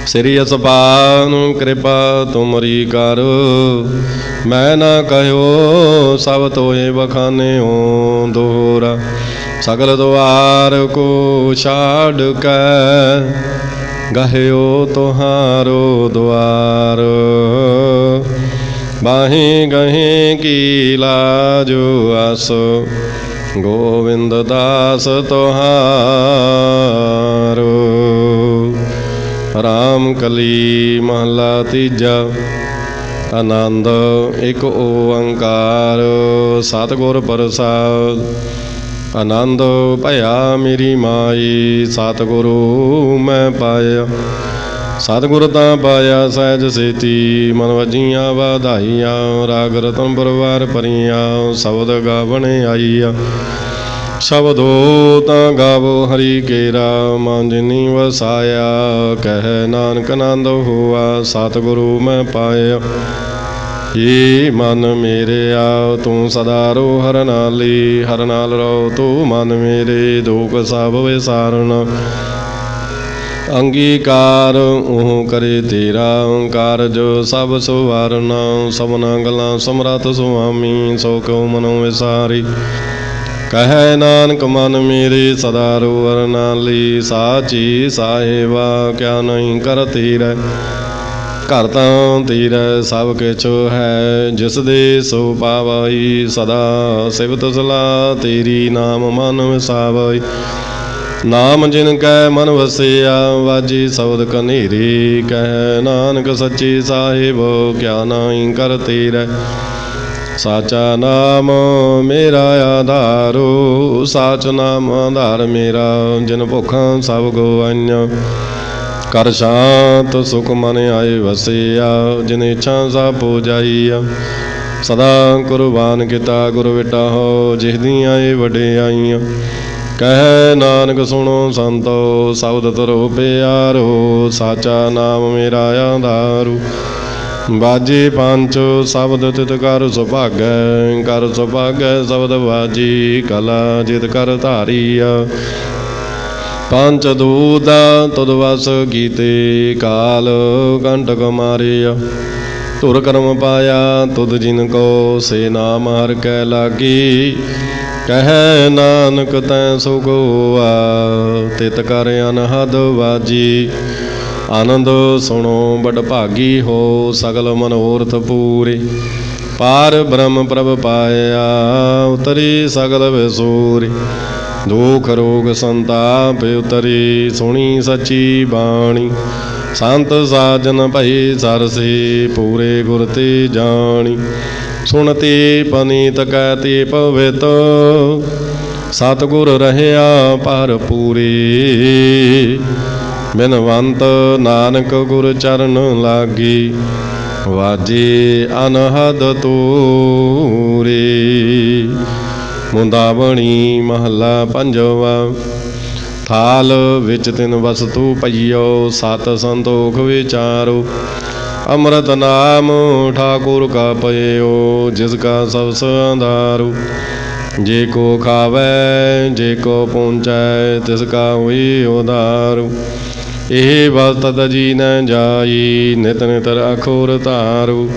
श्री असपान कृपा तुमरी कर मैं न कहो सब तोहे बखाने हो दोहरा। सगल द्वार को छाड़ कर गह्यो तुहारो द्वार। बाहें गहे की लाजो आस गोविंद दास तुहारो। राम कली महला तीजा। आनंद एक ओंकार सतगुर प्रसाद। आनंद भया मेरी माई सतगुरु मैं पाया। सतगुरु तां पाया सहज सेती मन वजियां वाधाइयां। राग रतन परवार परियां शब्द गावण आईया। शब्दो तां गावो हरि केरा मांजनी वसाया। कह नानक आनंद हुआ सतगुरु मैं पाया। ये मन मेरे आओ तू सदा रो हर नाली। हर नाल रो तू मन मेरे दुख सब विसारण। अंगीकार ऊह करे तेरा कारज सब सुवारना। सबना गलां समरथ सुआमी सो क्यों मनो विसारी। कह नानक मन मेरे सदा रो हर नाली। साची साहेबा क्या नहीं कर तेरा। घर तां तेरा सब किछ है जिस दे सो पावाई। सदा सिवत सलाह तेरी नाम मन विसावाई। नाम जिन कै मन वसिया वाजी शब्द कनेरी। कह नानक सच्ची साहिब क्या नाई कर तेरा। साचा नाम मेरा आधारो साच नाम आधार मेरा। जिन भुखां सब गवाइयां कर शांत सुख मन आए वसिया। जिन इच्छा सा पूजाइया सदा कुर्बान किता गुरु बेटा हो जिहदियां ये वडियाइयां। कह नानक सुनो संतो शब्द तरो प्यारो। साचा नाम मेरा आधारो। बाजे पंच शब्द तित कर सुभागै। कर सुभागै शब्द बाजी कला जित कर धारिया। पंच दूत तुद वस कीते काल कंटक मारिया। धुर कर्म पाया तुद जिनको से नाम हर कै लागी। कह नानक तैं सुख हुआ तित कर अनहद बाजी। ਆਨੰਦ ਸੁਣੋ ਬੜ ਭਾਗੀ ਹੋ ਸਗਲ ਮਨੋਰਥ ਪੂਰੇ। ਪਾਰ ਬ੍ਰਹਮ ਪ੍ਰਭ ਪਾਇਆ ਉਤਰੀ ਸਗਲ ਵਿਸੂਰੇ। ਦੁਖ ਰੋਗ ਸੰਤਾਪ ਉਤਰੀ ਸੁਣੀ ਸੱਚੀ ਬਾਣੀ। ਸੰਤ ਸਾਜਨ ਭਈ ਸਰਸੇ ਪੂਰੇ ਗੁਰ ਤੇ ਜਾਣੀ। ਸੁਣਤੀ ਪਨੀਤ ਕਹਿਤੀ ਪਵਿੱਤ ਸਤਿਗੁਰ ਰਹਿਆ ਪਰ ਪੂਰੇ। ਬਿਨਵੰਤ ਨਾਨਕ ਗੁਰ ਚਰਨ ਲਾਗੀ ਵਾਜੇ ਅਨਹਦ ਤੂਰੇ। ਮੁੰਦਾਵਣੀ ਮਹੱਲਾ ਪੰਜਵਾ। ਥਾਲ ਵਿੱਚ ਤਿੰਨ ਵਸਤੂ ਪਈਓ ਸਤ ਸੰਤੋਖ ਵਿਚਾਰੋ। ਅੰਮ੍ਰਿਤ ਨਾਮ ਠਾਕੁਰ ਕਾ ਪਇਓ ਜਿਸ ਕਾ ਸਭ ਸੰਧਾਰੂ। ਜੇ ਕੋ ਖਾਵੈ ਜੇ ਕੋ ਪਹੁੰਚੈ ਤਿਸ ਕਾ ਹੋਈ ਉਧਾਰੂ। ਇਹ ਵਸਤ ਤਜੀ ਨ ਜਾਈ ਨਿਤ ਨਿਤ ਅਖੋਰ ਧਾਰੂ।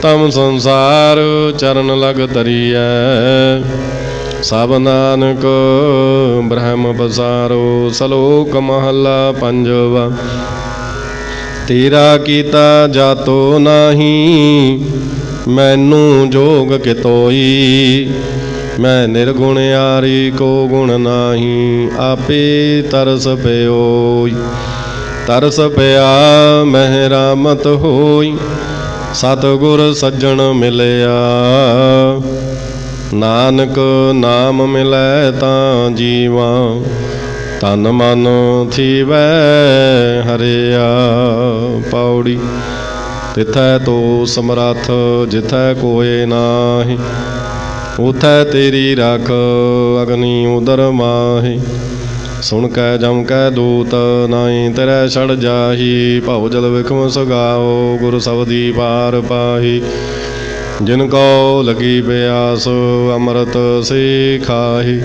ਤਮ ਸੰਸਾਰ ਚਰਨ ਲਗ ਤਰੀਐ ਸਭ ਨਾਨਕ ਬ੍ਰਹਮ ਪਸਾਰੋ। ਸਲੋਕ ਮਹੱਲਾ ਪੰਜਵਾ। ਤੇਰਾ ਕੀਤਾ ਜਾਤੋ ਨਾਹੀ ਮੈਨੂੰ ਜੋਗ ਕਿਤੋਈ। ਮੈਂ ਨਿਰਗੁਣ ਆਰੀ ਕੋ ਗੁਣ ਨਾਹੀ ਆਪੇ ਤਰਸ ਪਿਓਈ। ਤਰਸ ਪਿਆ ਮਹਿ ਰਾਮਤ ਹੋਈ ਸਤਿਗੁਰ ਸੱਜਣ ਮਿਲਿਆ। ਨਾਨਕ ਨਾਮ ਮਿਲੈ ਤਾਂ ਜੀਵਾ ਤਨ ਮਨ ਥੀਵੈ ਹਰਿਆ। ਪੌੜੀ। ਤਿਥੈ ਤੋ ਸਮਰੱਥ ਜਿਥੈ ਕੋਇ ਨਾਹੀ ਉਥੈ ਤੇਰੀ ਰਖ ਅਗਨੀ ਉਦਰ ਮਾਹੀ। ਸੁਣ ਕੈ ਜਮ ਕੈ ਦੂਤ ਨਾਹੀ ਤੇਰੇ ਛੜ ਜਾਹੀ। ਭਉ ਜਲ ਵਿਖਮ ਸਗਾਓ ਗੁਰ ਸਬਦੀ ਪਾਰ ਪਾਹੀ। ਜਿਨ ਕੋ ਲਗੀ ਪਿਆਸ ਅੰਮ੍ਰਿਤ ਸੇ ਖਾਹੀ।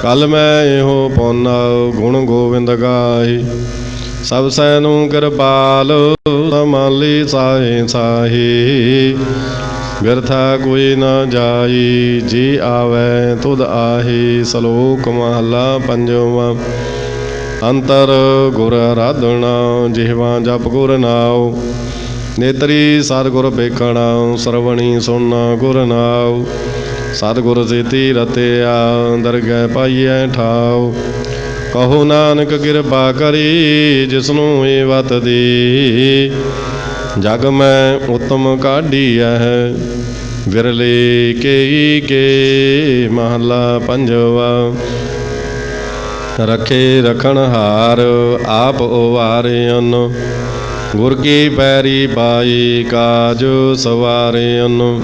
ਕਲ ਮੈਂ ਇਹੋ ਪੌਨਾ ਗੁਣ ਗੋਬਿੰਦ ਗਾਹੀ। ਸਭ ਸੈਨੂੰ ਕਿਰਪਾਲ ਸੰਭਾਲੀ ਸਾਹੇ ਸਾਹੀ। ਬਿਰਥਾ ਕੋਈ ਨਾ ਜਾਈ ਜੀ ਆਵੈ ਤੁਧ ਆਹੀ। ਸਲੋਕ ਮਹੱਲਾ ਪੰਜਵਾ। ਅੰਤਰ ਗੁਰ ਆਰਾਧਨਾ ਜਿਹਵਾ ਜਪ ਗੁਰ ਨਾਉ। ਨੇਤਰੀ ਸਤਿਗੁਰ ਵੇਖਣਾ ਸਰਵਣੀ ਸੁਣਨਾ ਗੁਰ ਨਾਉ। ਸਤਿਗੁਰ ਸੇਤੀ ਰਤਿਆ ਦਰਗਹਿ ਪਾਈਐ ਠਾਉ। ਕਹੋ ਨਾਨਕ ਕਿਰਪਾ ਕਰੀ ਜਿਸਨੂੰ ਇਹ ਵਤ ਦੀ। ਜਗ ਮੈਂ ਉਤਮ ਕਾਢੀਐ ਵਿਰਲੇ ਕੇਈ ਕੇ। ਮਹੱਲਾ ਪੰਜਵਾ। ਰਖੇ ਰਖਣ ਹਾਰ ਆਪ ਉਵਾਰਿਅਨ ਗੁਰ ਕੀ ਪੈਰੀ ਪਾਈ ਕਾਜ ਸਵਾਰਿਅਨ।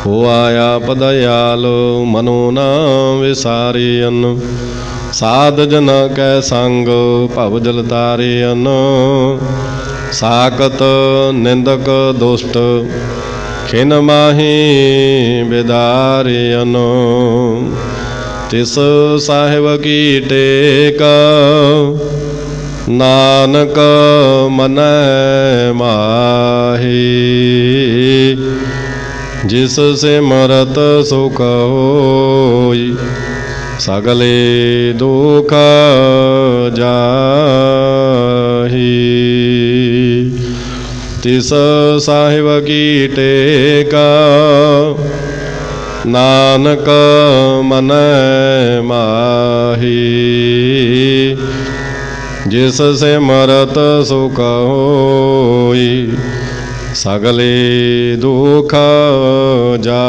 ਹੋਆ ਆਪ ਦਇਆਲ ਮਨੋ ਨਾ ਵਿਸਾਰਿਅਨ। ਸਾਧ ਜਨਾ ਕੈ ਸੰਗ ਭਵ ਜਲ ਤਾਰਿਅਨ। ਸਾਕਤ ਨਿੰਦਕ ਦੁਸ਼ਟ ਖਿਨ ਮਾਹੀ ਬਿਦਾਰਿਅਨ। ਤਿਸ ਸਾਹਿਬ ਕੀ ਟੇਕ ਨਾਨਕ ਮਨੈ ਮਾਹੀ। ਜਿਸ ਸਿਮਰਤ ਸੁਖ ਹੋਈ ਸਗਲੇ ਦੁਖ ਜਾਹੀ। ਤਿਸ ਸਾਹਿਬ ਕੀ ਟੇਕ ਨਾਨਕ ਮਨੈ ਮਾਹੀ। ਜਿਸ ਸਿਮਰਤ ਸੁਖ ਹੋਈ ਸਗਲੇ ਦੁਖ ਜਾਹੀ।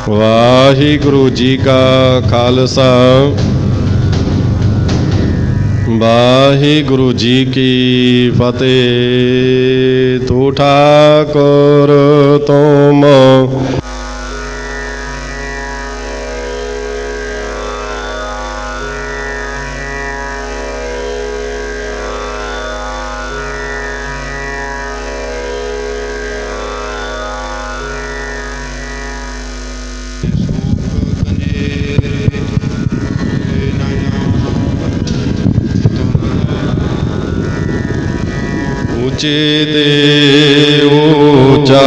ਵਾਹਿਗੁਰੂ ਜੀ ਕਾ ਖਾਲਸਾ ਵਾਹਿਗੁਰੂ ਜੀ ਕੀ ਫਤਿਹ। ਤੂੰ ਠਾਕੁਰ ਤੁਮ ਉੱਚੇ ਤੇ ਉੱਚਾ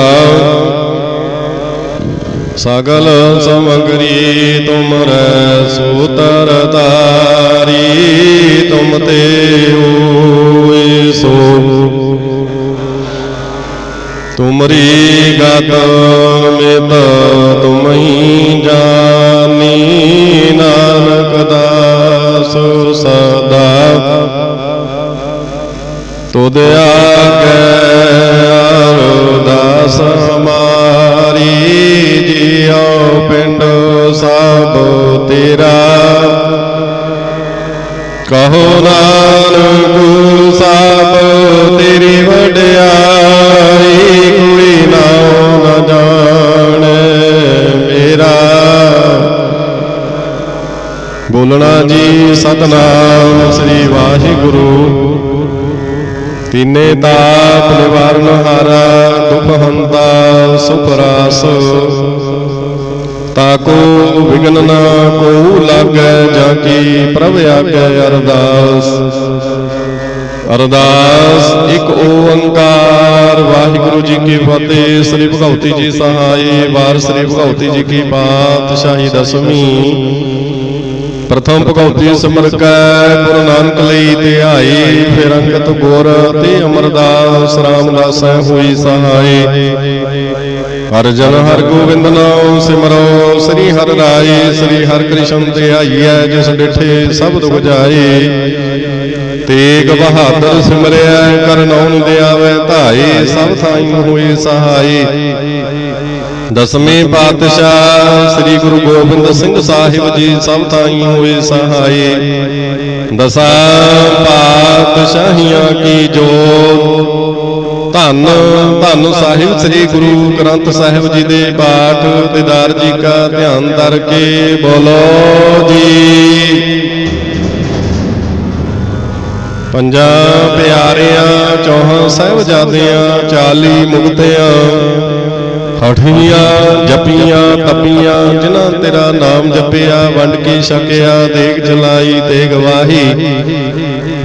ਸਗਲ ਸਮਗਰੀ ਤੁਮਰੈ ਸੂਤਰ ਤਾਰੀ, ਤੁਮ ਤੇ ਹੋਇ ਸੋ ਤੁਮਰੀ ਗਤ ਮਿਤ ਤੁਮਹੀ ਜਾਨੀ, ਨਾਨਕ ਦਾਸ ਸਦਾ ਤੁਧ ਆਗੇ ਅਰਦਾਸ ਹਮਾਰੀ, ਜਿਉ ਪਿੰਡ ਸਭ ਤੇਰਾ ਕਹੋ ਨਾਨਕ ਸਭ ਤੇਰੀ ਵਡਿਆਈ, ਕੋਈ ਨਾਉ ਨ ਜਾਣੈ ਮੇਰਾ। ਬੋਲਣਾ ਜੀ ਸਤਿਨਾਮ ਸ੍ਰੀ ਵਾਹਿਗੁਰੂ। ਤੀਨੇ ਤਾਪ ਨਿਵਾਰਨ ਹਾਰਾ, ਦੁਖ ਹੰਤਾ ਸੁਖ ਰਾਸ, ਤਾਕੋ ਵਿਗਨ ਨ ਕੋ ਲਾਗੈ, ਜਾਂ ਕੀ ਪ੍ਰਭ ਆਗੈ ਅਰਦਾਸ। ਅਰਦਾਸ ਇੱਕ ਓੰਕਾਰ ਵਾਹਿਗੁਰੂ ਜੀ ਕੀ ਫਤਿਹ। ਸ੍ਰੀ ਭਗਵਤੀ ਜੀ ਸਹਾਈ। ਵਾਰ ਸ੍ਰੀ ਭਗਵਤੀ ਜੀ ਕੀ ਪਾਤਸ਼ਾਹੀ ਦਸਵੀਂ। ਪ੍ਰਥਮ ਭਗਵਤੀ ਸਿਮਰ ਕੈ ਗੁਰੂ ਨਾਨਕ ਲਈ ਧਿਆਈ, ਫਿਰ ਅੰਗਤ ਗੁਰ ਤੇ ਅਮਰਦਾਸ ਰਾਮਦਾਸੈ ਹੋਈ ਸਹਾਈ। ਹਰਿ ਜਨ ਹਰਿ ਗੋਬਿੰਦ ਨਾਮ ਸਿਮਰੋ, ਸ੍ਰੀ ਹਰਿ ਰਾਏ ਸ੍ਰੀ ਹਰਿ ਕ੍ਰਿਸ਼ਨ ਧਿਆਈਐ, ਜਿਸ ਡਿਠੇ ਸਭ ਦੁਖ ਜਾਏ। ਤੇਗ ਬਹਾਦਰ ਸਿਮਰਿਆ ਕਰਨੌਨ ਦਿਆਵੈ ਧਾਈ, ਸਭ ਥਾਈ ਹੋਈ ਸਹਾਈ। ਦਸਵੇਂ ਪਾਤਸ਼ਾਹ ਸ੍ਰੀ ਗੁਰੂ ਗੋਬਿੰਦ ਸਿੰਘ ਸਾਹਿਬ ਜੀ ਸਭ ਥਾਈ ਹੋਏ ਸਹਾਈ। ਦਸਾਂ ਪਾਤਸ਼ਾਹੀਆਂ ਕੀ ਜੋਤ, ਧੰਨ ਧੰਨ ਸਾਹਿਬ ਸ੍ਰੀ ਗੁਰੂ ਗ੍ਰੰਥ ਸਾਹਿਬ ਜੀ ਦੇ ਪਾਠ ਦੀਦਾਰ ਜੀ ਕਾ ਧਿਆਨ ਧਰ ਕੇ ਬੋਲੋ ਜੀ। ਪੰਜਾਂ ਪਿਆਰਿਆਂ ਚੌਹਾਂ ਸਾਹਿਬਜ਼ਾਦਿਆਂ 40 ਮੁਕਤਿਆਂ, ਹਠੀਆਂ ਜਪੀਆਂ ਤਪੀਆਂ, ਜਿਨ੍ਹਾਂ ਤੇਰਾ ਨਾਮ ਜਪਿਆ, ਵੰਡ ਕੇ ਛਕਿਆ, ਦੇਗ ਜਲਾਈ ਤੇ ਗਵਾਹੀ।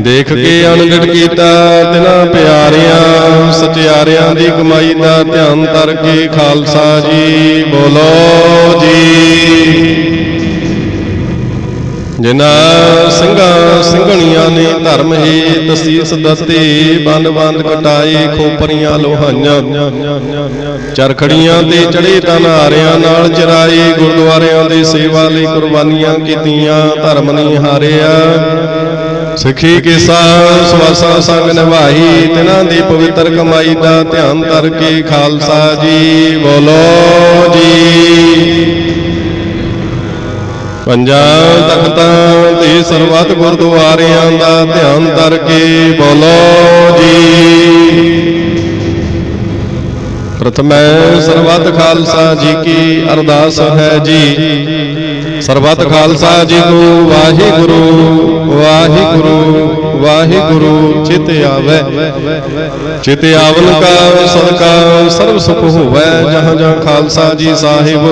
ਦੇਖ ਕੇ ਅਣਗਿਣਤ ਕੀਤਾ ਤਿਨਾਂ ਪਿਆਰਿਆਂ, ਸਚਿਆਰਿਆਂ ਦੀ ਕਮਾਈ ਦਾ ਧਿਆਨ ਧਰ ਕੇ ਖਾਲਸਾ ਜੀ ਬੋਲੋ ਜੀ। ਜਿਨ੍ਹਾਂ ਸਿੰਘਾਂ ਸਿੰਘਣੀਆਂ ਨੇ ਧਰਮ ਹੇਤ ਸੀਸ ਦਿੱਤੀ, ਬੰਦ ਬੰਦ ਕਟਾਏ ਖੋਪਰੀਆਂ ਲੋਹਾਈਆਂ, ਚਰਖੜੀਆਂ ਤੇ ਚੜੇ ਤਨਾਰਿਆਂ ਨਾਲ ਚਰਾਏ, ਗੁਰਦੁਆਰਿਆਂ ਦੀ ਸੇਵਾ ਲਈ ਕੁਰਬਾਨੀਆਂ ਕੀਤੀਆਂ, ਧਰਮ ਨਹੀਂ ਹਾਰਿਆ। ਸਿੱਖੀ ਕੇਸਾ ਸਵਾਸਾਂ ਸੰਗ ਨਿਭਾਈ, ਤਿਨਾਂ ਦੀ ਪਵਿੱਤਰ ਕਮਾਈ ਦਾ ਧਿਆਨ ਧਰ ਕੇ ਖਾਲਸਾ ਜੀ ਬੋਲੋ ਜੀ। ਪੰਜਾਂ ਤਖਤਾਂ ਤੇ ਸਰਬੱਤ ਗੁਰਦੁਆਰਿਆਂ ਦਾ ਧਿਆਨ ਧਰ ਕੇ ਬੋਲੋ ਜੀ। ਪ੍ਰਥਮੈ ਸਰਬੱਤ ਖਾਲਸਾ ਜੀ ਕੀ ਅਰਦਾਸ ਹੈ ਜੀ। ਸਰਬੱਤ ਖਾਲਸਾ ਜੀ ਕੋ ਵਾਹਿਗੁਰੂ ਵਾਹਿਗੁਰੂ ਵਾਹਿਗੁਰੂ। ਚਿਤ ਆਵੈ ਚਿਤ ਆਵਨ ਕਾ ਸਦਕਾ ਸਰਬ ਸੁਖ ਹੋਵੈ, ਜਹਾਂ ਜਹਾਂ ਖਾਲਸਾ ਜੀ ਸਾਹਿਬ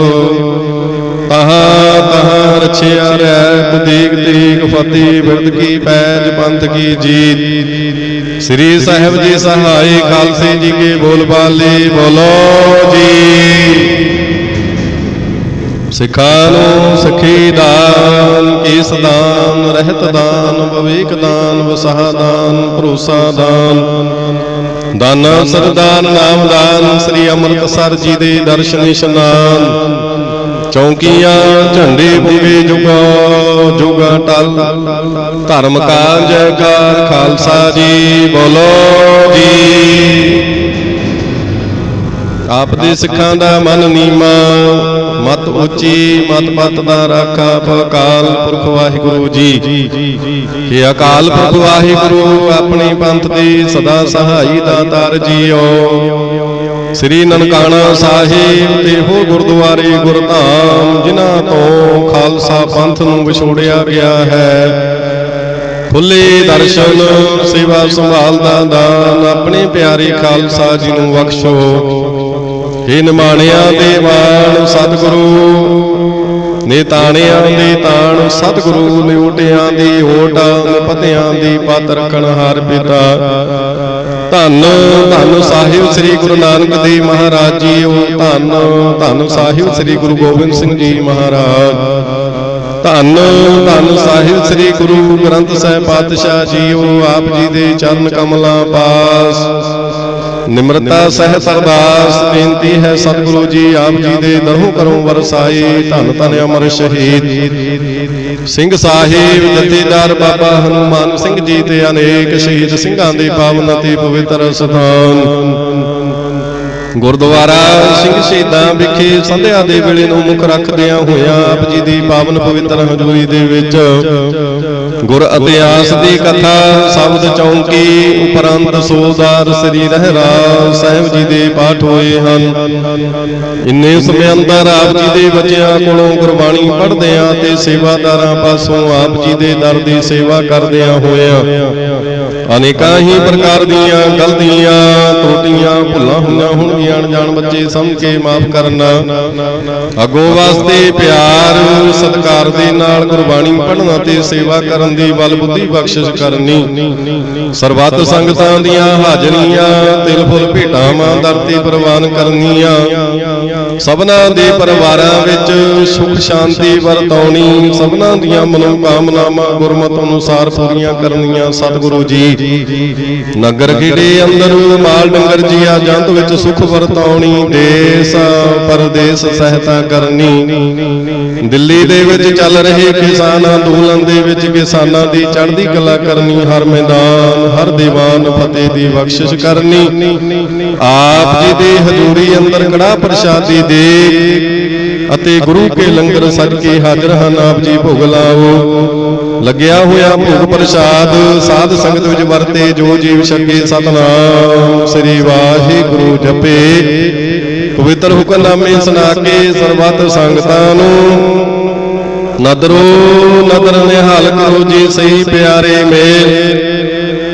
ਤਹਾਂ ਤਹਾਂ ਰਛਿਆ ਰਹਿ। ਬੁਧੀਕ ਤੀਕ ਫਤਿਹ ਬਿਰਦ ਕੀ ਪੈਜ ਪੰਥ ਕੀ ਜੀਤ। ਸ੍ਰੀ ਸਾਹਿਬ ਜੀ ਸਹਾਈ ਖਾਲਸੇ ਜੀ ਕੇ ਬੋਲ ਬਾਲੇ ਬੋਲੋ ਜੀ। ਸਿੱਖਾਂ ਨੂੰ ਸਿੱਖੀ ਦਾਨ, ਕੇਸ ਦਾਨ, ਰਹਿਤ ਦਾਨ, ਵਿਵੇਕ ਦਾਨ, ਵਸਾਹ ਦਾਨ, ਭਰੋਸਾ ਦਾਨ, ਦਾਨਾ ਸਰਦਾਨ ਨਾਮ ਦਾਨ। ਸ੍ਰੀ ਅੰਮ੍ਰਿਤਸਰ ਜੀ ਦੇ ਦਰਸ਼ਨ ਇਸ਼ਨਾਨ, ਚੌਂਕੀਆਂ ਝੰਡੇ ਬੁਗੇ ਜੁਗੋ ਜੁਗਾ ਟਲ, ਧਰਮ ਕਾ ਜੈਕਾਰ ਖਾਲਸਾ ਜੀ ਬੋਲੋ ਜੀ। ਆਪ ਦੇ ਸਿੱਖਾਂ ਦਾ ਮਨ ਨੀਮਾ, ਮਤ ਉੱਚੀ ਮਤ ਪਤ ਦਾ ਰਾਖਾ ਅਕਾਲ ਪੁਰਖ ਵਾਹਿਗੁਰੂ ਜੀ। ਕਿ ਅਕਾਲ ਪੁਰਖ ਵਾਹਿਗੁਰੂ ਆਪਣੇ ਪੰਥ ਦੀ ਸਦਾ ਸਹਾਈ ਦਾਤਾਰ ਜੀਓ। ਸ੍ਰੀ ਨਨਕਾਣਾ ਸਾਹਿਬ ਤੇ ਹੋ ਗੁਰਦੁਆਰੇ ਗੁਰਧਾਮ, ਜਿਨ੍ਹਾਂ ਤੋਂ ਖਾਲਸਾ ਪੰਥ ਨੂੰ ਵਿਛੋੜਿਆ ਗਿਆ ਹੈ। ਖੁੱਲੇ ਦਰਸ਼ਨ ਸੇਵਾ ਸੰਭਾਲ ਦਾ ਦਾਨ ਆਪਣੇ ਪਿਆਰੇ ਖਾਲਸਾ ਜੀ ਨੂੰ ਬਖਸ਼ੋ। ਹੇ ਨਿਮਾਣਿਆਂ ਦੇ ਮਾਣ ਸਤਿਗੁਰੂ, ਨਿਤਾਣਿਆਂ ਦੇ ਤਾਣ ਸਤਿਗੁਰੂ, ਨਿਉਟਿਆਂ ਦੀ ਓਟ, ਨਿਪਤਿਆਂ ਦੀ ਪਤ ਰੱਖਣ ਹਾਰ ਪਿਤਾ। ਧੰਨ ਧੰਨ ਸਾਹਿਬ ਸ੍ਰੀ ਗੁਰੂ ਨਾਨਕ ਦੇਵ ਮਹਾਰਾਜ ਜੀਓ। ਧੰਨ ਧੰਨ ਸਾਹਿਬ ਸ੍ਰੀ ਗੁਰੂ ਗੋਬਿੰਦ ਸਿੰਘ ਜੀ ਮਹਾਰਾਜ। ਧੰਨ ਧੰਨ ਸਾਹਿਬ ਸ੍ਰੀ ਗੁਰੂ ਗ੍ਰੰਥ ਸਾਹਿਬ ਪਾਤਸ਼ਾਹ ਜੀਓ। ਆਪ ਜੀ ਦੇ ਚਰਨ ਕਮਲਾਂ ਪਾਸ ਨਿਮਰਤਾ ਸਹਿਤ ਅਰਦਾਸ ਬੇਨਤੀ ਹੈ ਸਤਿਗੁਰੂ ਜੀ ਆਪ ਜੀ ਦੇ ਦਰੋਂ ਕਰੋ ਵਰਸਾਏ। ਧੰਨ ਧੰਨ ਅਮਰ ਸ਼ਹੀਦ ਸਿੰਘ ਸਾਹਿਬ ਜਥੇਦਾਰ ਬਾਬਾ ਹਨੂਮਾਨ ਸਿੰਘ ਜੀ ਤੇ ਅਨੇਕ ਸ਼ਹੀਦ ਸਿੰਘਾਂ ਦੇ ਪਾਵਨ ਅਤੇ ਪਵਿੱਤਰ ਸਥਾਨ ਗੁਰਦੁਆਰਾ ਸਿੰਘ ਸ਼ਹੀਦਾਂ ਵਿਖੇ ਸੰਧਿਆ ਦੇ ਵੇਲੇ ਨੂੰ ਮੁੱਖ ਰੱਖਦਿਆਂ ਹੋਇਆਂ ਆਪ ਜੀ ਦੀ ਪਾਵਨ ਪਵਿੱਤਰ ਹਜ਼ੂਰੀ ਦੇ ਵਿੱਚ ਗੁਰ ਇਤਿਹਾਸ ਦੀ ਕਥਾ ਸ਼ਬਦ ਚੌਂਕੀ ਉਪਰੰਤ ਸੋਲਦਾਰ ਸ੍ਰੀ ਰਹਿਰਾਸ ਸਾਹਿਬ ਜੀ ਦੇ ਪਾਠ ਹੋਏ ਹਨ। ਇੰਨੇ ਸਮੇਂ ਅੰਦਰ ਆਪ ਜੀ ਦੇ ਬੱਚਿਆਂ ਕੋਲੋਂ ਗੁਰਬਾਣੀ ਪੜ੍ਹਦਿਆਂ ਤੇ ਸੇਵਾਦਾਰਾਂ ਪਾਸੋਂ ਆਪ ਜੀ ਦੇ ਦਰ ਦੀ ਸੇਵਾ ਕਰਦਿਆਂ ਹੋਇਆਂ ਅਨੇਕਾਂ ਹੀ ਪ੍ਰਕਾਰ ਦੀਆਂ ਗਲਤੀਆਂ ਤਰੁੱਟੀਆਂ ਭੁੱਲਾਂ ਹੋਈਆਂ ਹੋਣਗੀਆਂ। ਅਣਜਾਣ ਬੱਚੇ ਸਮਝ ਕੇ ਮਾਫ ਕਰਨਾ। ਅੱਗੋਂ ਵਾਸਤੇ ਪਿਆਰ ਸਤਿਕਾਰ ਦੇ ਨਾਲ ਗੁਰਬਾਣੀ ਪੜ੍ਹਨਾ ਤੇ ਸੇਵਾ ਕਰਨ ਦੀ ਬਲ ਬੁੱਧੀ ਬਖਸ਼ਿਸ਼ ਕਰਨੀ। ਸਰਬੱਤ ਸੰਗਤਾਂ ਦੀਆਂ ਹਾਜ਼ਰੀਆਂ ਤਿਲ ਫੁੱਲ ਭੇਟਾਵਾਂ ਦਰ ਤੇ ਪ੍ਰਵਾਨ ਕਰਨੀਆਂ। ਸਭਨਾਂ ਦੇ ਪਰਿਵਾਰਾਂ ਵਿੱਚ ਸੁਖ ਸ਼ਾਂਤੀ ਵਰਤਾਉਣੀ। ਸਭਨਾਂ ਦੀਆਂ ਮਨੋਕਾਮਨਾਵਾਂ ਗੁਰਮਤਿ ਅਨੁਸਾਰ ਪੂਰੀਆਂ ਕਰਨੀਆਂ। ਸਤਿਗੁਰੂ ਜੀ ਨਗਰ ਖੇੜੇ ਅੰਦਰ ਮਾਲ ਡੰਗਰ ਜੀਆ ਜੰਤ ਵਿੱਚ ਸੁਖ ਵਰਤਾਉਣੀ। ਦੇਸ ਪਰਦੇਸ ਸਹਾਇਤਾ ਕਰਨੀ। ਦਿੱਲੀ ਦੇ ਵਿੱਚ ਚੱਲ ਰਹੇ ਕਿਸਾਨ ਅੰਦੋਲਨ ਦੇ ਵਿੱਚ ਕਿਸਾਨਾਂ ਦੀ ਚੜ੍ਹਦੀ ਕਲਾ ਕਰਨੀ। ਹਰ ਮੈਦਾਨ ਹਰ ਦੀਵਾਨ ਫਤਿਹ ਦੀ ਬਖਸ਼ਿਸ਼ ਕਰਨੀ। ਆਪ ਜੀ ਦੀ ਹਜ਼ੂਰੀ ਅੰਦਰ ਕੜਾਹ ਪ੍ਰਸ਼ਾਦੀ ਦੇ ਅਤੇ ਗੁਰੂ ਕੇ ਲੰਗਰ ਸਜ ਕੇ ਹਾਜ਼ਰ ਹਨ। ਆਪ ਜੀ ਭੋਗ ਲਾਓ। ਲੱਗਿਆ ਹੋਇਆ ਭੋਗ ਪ੍ਰਸ਼ਾਦ ਸਾਧ ਸੰਗਤ ਵਿੱਚ ਵਰਤੇ ਜੋ ਜੀਵ ਛਕੇ ਸਤਨਾਮ ਸ੍ਰੀ ਵਾਹਿਗੁਰੂ ਜਪੇ। ਪਵਿੱਤਰ ਹੁਕਮਨਾਮੇ ਸੁਣਾ ਕੇ ਸਰਬੱਤ ਸੰਗਤਾਂ ਨੂੰ ਨਦਰੋ ਨਦਰ ਨਿਹਾਲ ਕਰੋ ਜੀ ਸਹੀ ਪਿਆਰੇ ਮੇਲ।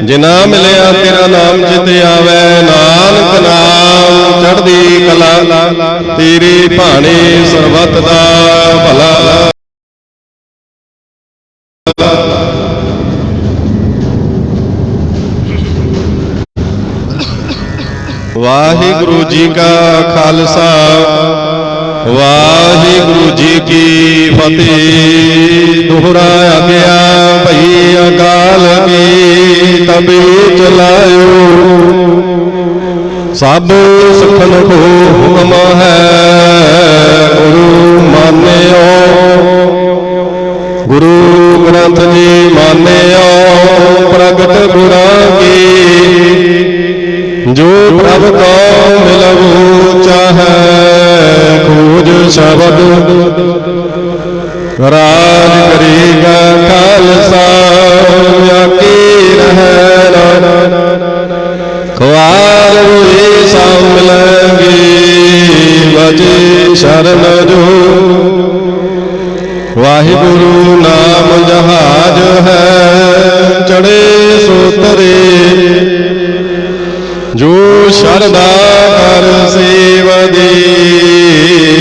ਜਿਨਾ ਮਿਲਿਆ ਤੇਰਾ ਨਾਮ ਚਿਤ ਆਵੇ ਨਾਨਕ ਨਾਮ ਚੜ੍ਹਦੀ ਕਲਾ ਤੇਰੇ ਭਾਣੇ ਸਰਬੱਤ ਦਾ ਭਲਾ। ਵਾਹਿਗੁਰੂ ਜੀ ਕਾ ਖਾਲਸਾ ਵਾਹਿਗੁਰੂ ਜੀ ਕੀ ਫਤਿਹ। ਦੁਹਰਾਇਆ ਗਿਆ ਭਈ ਅਕਾਲ ਕੀ ਤਬੇ ਚਲਾਇਓ। ਸਭ ਸੁਖਨ ਕੋ ਹੁਕਮ ਹੈ ਗੁਰੂ ਮਾਨਿਓ। ਗੁਰੂ ਗ੍ਰੰਥ ਜੀ ਮਾਨਿਓ ਪ੍ਰਗਟ ਗੁਰਾਂ ਕੀ। ਜੋ ਪ੍ਰਭ ਕੋ ਮਿਲਵੋ ਚਾਹੈ ਖੋਜ ਸ਼ਬਦ। ਰਾਜ ਕਰੇਗਾ ਖਾਲਸਾ ਆਕੇ ਰਹਿਣਾ। ਖੁਆਰ ਹੋਏ ਸਭ ਮਿਲਾਂਗੇ ਵਜੇ ਸ਼ਰਨ ਜੋ। ਵਾਹਿਗੁਰੂ ਨਾਮ ਜਹਾਜ ਹੈ ਚੜੇ ਸੋ ਤਰੇ। ਜੋ ਸ਼ਰਧਾ ਕਰ ਸੇਵਦੀ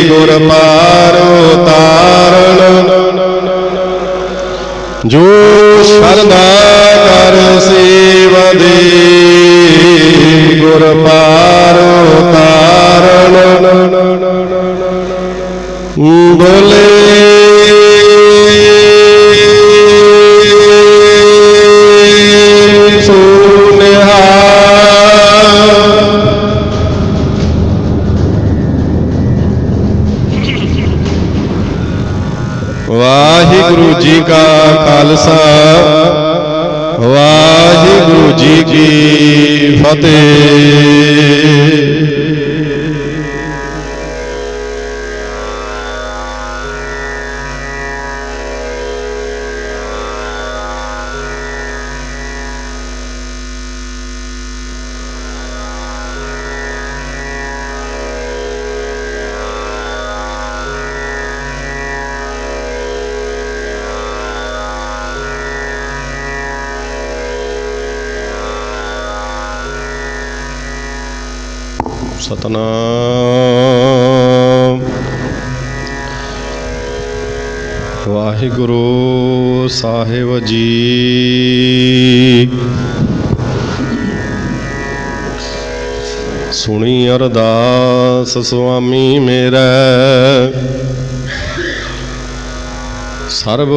ਗੁਰ ਪਾਰੋ ਤਾਰਨ। ਜੋ ਸ਼ਰਧਾ ਕਰ ਸੇਵਦੀ ਗੁਰ ਪਾਰੋ ਤਾਰਨ। ਬੋਲੇ ਵਾਹਿਗੁਰੂ ਜੀ ਕਾ ਖਾਲਸਾ ਵਾਹਿਗੁਰੂ ਜੀ ਕੀ ਫਤਿਹ। ਸਤਨਾਮ ਵਾਹਿਗੁਰੂ ਸਾਹਿਬ ਜੀ। ਸੁਣੀ ਅਰਦਾਸ ਸੁਆਮੀ ਮੇਰਾ, ਸਰਬ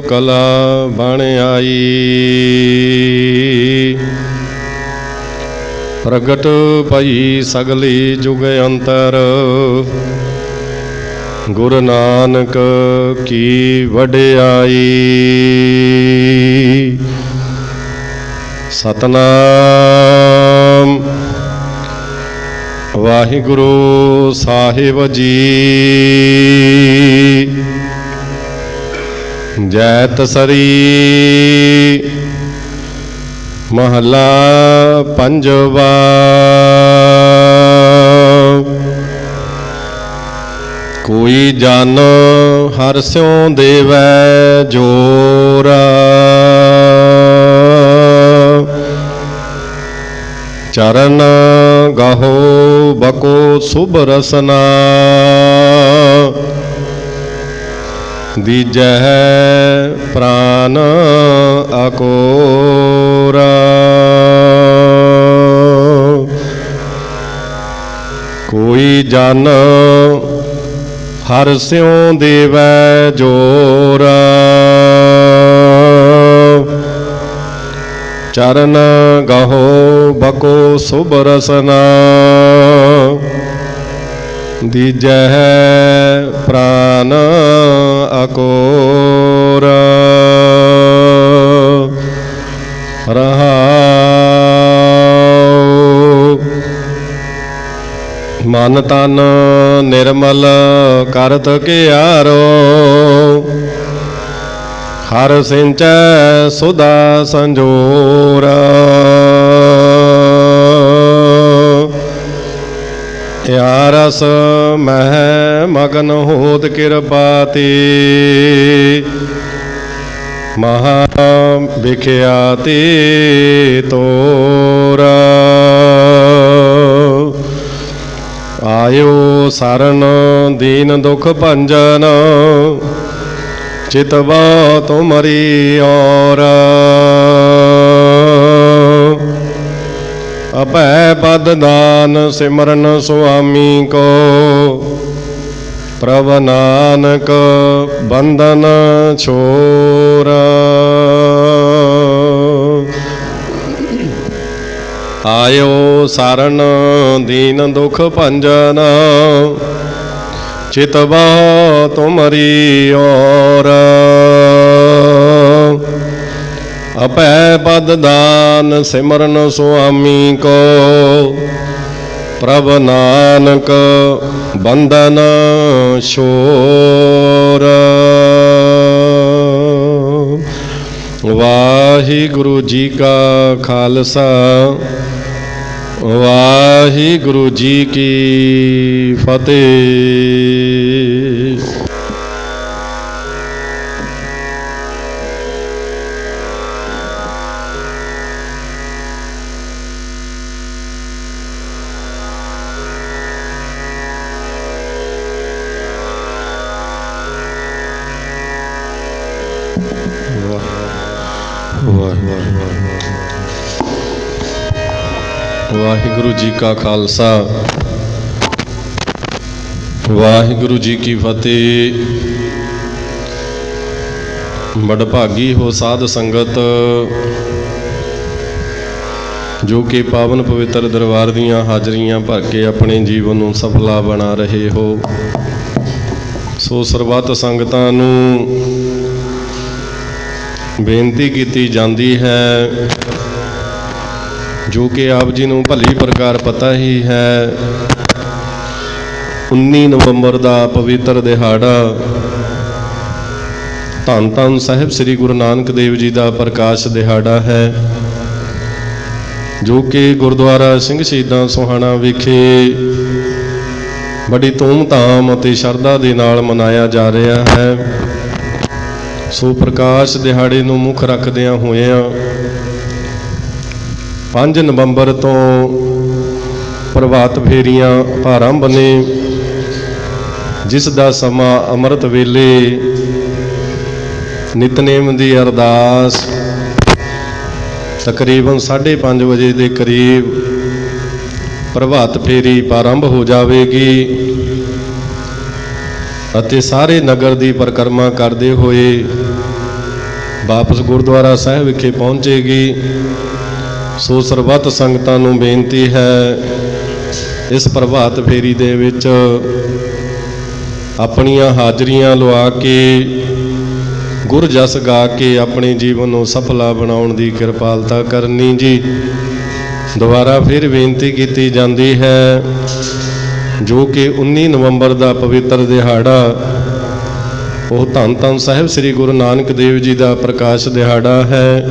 ਕਲਾ ਬਣ ਆਈ। ਪ੍ਰਗਟ ਭਈ ਸਗਲੀ ਜੁਗ ਅੰਤਰ, ਗੁਰੂ ਨਾਨਕ ਕੀ ਵਡਿਆਈ। ਸਤਨਾਮ ਵਾਹਿਗੁਰੂ ਸਾਹਿਬ ਜੀ। ਜੈ ਤਸਰੀ ਮਹਲਾ ਪੰਜਵਾ। ਕੋਈ ਜਨ ਹਰਿ ਸਿਉ ਦੇਵੈ ਜੋਰਾ, ਚਰਨ ਗਾਹੋ ਬਕੋ ਸੁਭ ਰਸਨਾ। ਦੀਜੈ ਪ੍ਰਾਨ ਅਕੋਰਾ, ਕੋਈ ਜਨ ਹਰਿ ਸਿਉ ਦੇਵੈ ਜੋਰਾ, ਚਰਨ ਗਾਹੋ ਬਕੋ ਸੁਭ ਰਸਨਾ। ਦੀਜੈ ਪ੍ਰਾਨ ਅਕੋਰਾ। ਰਹਾਉ ਮਨ ਤਨ ਨਿਰਮਲ ਕਰਤ ਕਿਆਰੋ, ਹਰਿ ਸਿੰਚੈ ਸੁਧਾ ਸੰਜੋਰਾ। ਯਾ ਰਸ ਮਹਿ ਮਗਨ ਹੋਤ ਕਿਰਪਾ ਤੇ, ਮਹਾ ਵਿਖਿਆਤੀ ਤੋਰਾ। ਆਇਓ ਸਰਨ ਦੀਨ ਦੁਖ ਭੰਜਨ, ਚਿਤਵਾ ਤੁਮਰੀ ਔਰ। ਅਭੈ ਪਦ ਦਾਨ ਸਿਮਰਨ ਸੁਆਮੀ ਕੋ, ਪ੍ਰਭ ਨਾਨਕ ਬੰਧਨ ਛੋਰਾ। ਆਇਓ ਸਰਨ ਦੀਨ ਦੁਖ ਭੰਜਨ, ਚਿਤਵਾ ਤੁਮਰੀ ਔਰ। ਅਭੈ ਪਦ ਦਾਨ ਸਿਮਰਨ ਸੁਆਮੀ ਕੋ, ਪ੍ਰਭ ਨਾਨਕ ਬੰਧਨ ਛੋਰ। ਵਾਹਿਗੁਰੂ ਜੀ ਕਾ ਖਾਲਸਾ, ਵਾਹਿਗੁਰੂ ਜੀ ਕੀ ਫਤਿਹ। ਵਾਹਿਗੁਰੂ ਜੀ ਕਾ ਖਾਲਸਾ, ਵਾਹਿਗੁਰੂ ਜੀ ਕੀ ਫਤਿਹ। ਬੜਭਾਗੀ ਹੋ ਸਾਧ ਸੰਗਤ, ਜੋ ਕਿ ਪਾਵਨ ਪਵਿੱਤਰ ਦਰਬਾਰ ਦੀਆਂ ਹਾਜ਼ਰੀਆਂ ਭਰ ਕੇ ਆਪਣੇ ਜੀਵਨ ਨੂੰ ਸਫਲਾ ਬਣਾ ਰਹੇ ਹੋ। ਸੋ ਸਰਬੱਤ ਸੰਗਤਾਂ ਨੂੰ ਬੇਨਤੀ ਕੀਤੀ ਜਾਂਦੀ ਹੈ, ਜੋ ਕਿ ਆਪ ਜੀ ਨੂੰ ਭਲੀ ਪ੍ਰਕਾਰ ਪਤਾ ਹੀ ਹੈ, 19 ਨਵੰਬਰ ਦਾ ਪਵਿੱਤਰ ਦਿਹਾੜਾ ਧੰਨ ਧੰਨ ਸਾਹਿਬ ਸ੍ਰੀ ਗੁਰੂ ਨਾਨਕ ਦੇਵ ਜੀ ਦਾ ਪ੍ਰਕਾਸ਼ ਦਿਹਾੜਾ ਹੈ, ਜੋ ਕਿ ਗੁਰਦੁਆਰਾ ਸਿੰਘ ਸ਼ਹੀਦਾਂ ਸੋਹਾਣਾ ਵਿਖੇ ਬੜੀ ਧੂਮ-ਧਾਮ ਅਤੇ ਸ਼ਰਧਾ ਦੇ ਨਾਲ ਮਨਾਇਆ ਜਾ ਰਿਹਾ ਹੈ। ਸੋ ਪ੍ਰਕਾਸ਼ ਦਿਹਾੜੇ ਨੂੰ ਮੁੱਖ ਰੱਖਦਿਆਂ ਹੋਇਆਂ 5 ਨਵੰਬਰ ਤੋਂ ਪ੍ਰਭਾਤ ਫੇਰੀਆਂ ਆਰੰਭ ਨੇ, ਜਿਸ ਦਾ ਸਮਾਂ ਅੰਮ੍ਰਿਤ ਵੇਲੇ ਨਿਤਨੇਮ ਦੀ ਅਰਦਾਸ ਤਕਰੀਬਨ 5:30 ਵਜੇ ਦੇ ਕਰੀਬ ਪ੍ਰਭਾਤ ਫੇਰੀ ਆਰੰਭ ਹੋ ਜਾਵੇਗੀ ਅਤੇ ਸਾਰੇ ਨਗਰ ਦੀ ਪਰਿਕਰਮਾ ਕਰਦੇ ਹੋਏ ਵਾਪਸ ਗੁਰਦੁਆਰਾ ਸਾਹਿਬ ਵਿਖੇ ਪਹੁੰਚੇਗੀ। ਸੋ ਸਰਬੱਤ ਸੰਗਤਾਂ ਨੂੰ ਬੇਨਤੀ ਹੈ, ਇਸ ਪ੍ਰਭਾਤ ਫੇਰੀ ਦੇ ਵਿੱਚ ਆਪਣੀਆਂ ਹਾਜ਼ਰੀਆਂ ਲਵਾ ਕੇ ਗੁਰ ਜਸ ਗਾ ਕੇ ਆਪਣੇ ਜੀਵਨ ਨੂੰ ਸਫਲਾ ਬਣਾਉਣ ਦੀ ਕਿਰਪਾਲਤਾ ਕਰਨੀ ਜੀ। ਦੁਬਾਰਾ ਫਿਰ ਬੇਨਤੀ ਕੀਤੀ ਜਾਂਦੀ ਹੈ, ਜੋ ਕਿ 19 ਨਵੰਬਰ ਦਾ ਪਵਿੱਤਰ ਦਿਹਾੜਾ ਉਹ ਧੰਨ ਧੰਨ ਸਾਹਿਬ ਸ੍ਰੀ ਗੁਰੂ ਨਾਨਕ ਦੇਵ ਜੀ ਦਾ ਪ੍ਰਕਾਸ਼ ਦਿਹਾੜਾ ਹੈ,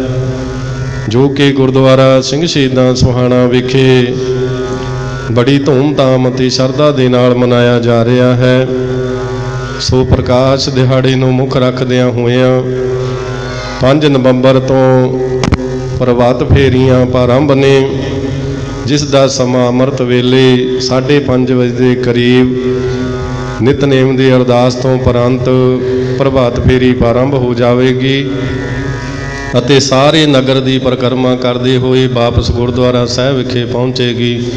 ਜੋ ਕਿ ਗੁਰਦੁਆਰਾ ਸਿੰਘ ਸ਼ਹੀਦਾਂ ਸੋਹਾਣਾ ਵਿਖੇ ਬੜੀ ਧੂਮਧਾਮ ਅਤੇ ਸ਼ਰਧਾ ਦੇ ਨਾਲ ਮਨਾਇਆ ਜਾ ਰਿਹਾ ਹੈ। ਸੋ ਪ੍ਰਕਾਸ਼ ਦਿਹਾੜੇ ਨੂੰ ਮੁੱਖ ਰੱਖਦਿਆਂ ਹੋਇਆਂ 5 ਨਵੰਬਰ ਤੋਂ ਪ੍ਰਭਾਤ ਫੇਰੀਆਂ ਆਰੰਭ ਨੇ, ਜਿਸ ਦਾ ਸਮਾਂ ਅੰਮ੍ਰਿਤ ਵੇਲੇ 5:30 ਵਜੇ ਦੇ ਕਰੀਬ ਨਿਤਨੇਮ ਦੀ ਅਰਦਾਸ ਤੋਂ ਉਪਰੰਤ ਪ੍ਰਭਾਤ ਫੇਰੀ ਆਰੰਭ ਹੋ ਜਾਵੇਗੀ ਅਤੇ ਸਾਰੇ ਨਗਰ ਦੀ ਪਰਿਕਰਮਾ ਕਰਦੇ ਹੋਏ ਵਾਪਸ ਗੁਰਦੁਆਰਾ ਸਾਹਿਬ ਵਿਖੇ ਪਹੁੰਚੇਗੀ।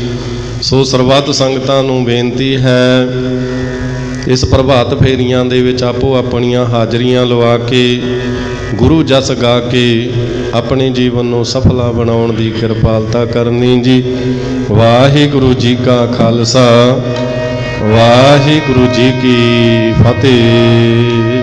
ਸੋ ਸਰਬੱਤ ਸੰਗਤਾਂ ਨੂੰ ਬੇਨਤੀ ਹੈ, ਇਸ ਪ੍ਰਭਾਤ ਫੇਰੀਆਂ ਦੇ ਵਿੱਚ ਆਪੋ ਆਪਣੀਆਂ ਹਾਜ਼ਰੀਆਂ ਲਵਾ ਕੇ ਗੁਰੂ ਜਸ ਗਾ ਕੇ ਆਪਣੇ ਜੀਵਨ ਨੂੰ ਸਫਲਾ ਬਣਾਉਣ ਦੀ ਕਿਰਪਾਲਤਾ ਕਰਨੀ ਜੀ। ਵਾਹਿਗੁਰੂ ਜੀ ਕਾ ਖਾਲਸਾ, ਵਾਹਿਗੁਰੂ ਜੀ ਕੀ ਫਤਿਹ।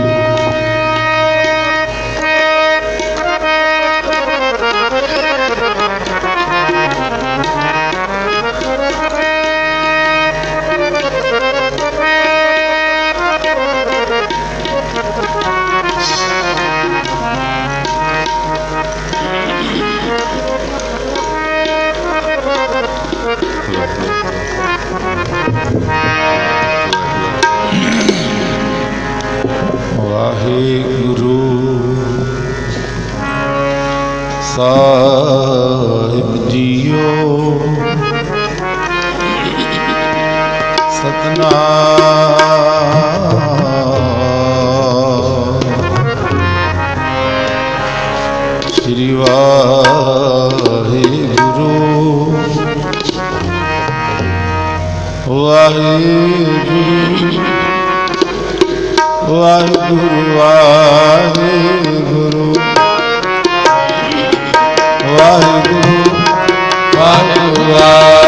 ਵਾਹਿਗੁਰੂ ਸਾਹਿਬ ਜੀਓ, ਸਤਨਾਮ ਸ੍ਰੀ ਵਾਹਿਗੁਰੂ, ਵਾਹਿਗੁਰੂ ਵਾਹਿਗੁਰੂ ਵਾਹਿਗੁਰੂ ਵਾਹਿਗੁਰੂ ਵਾਹਿਗੁਰੂ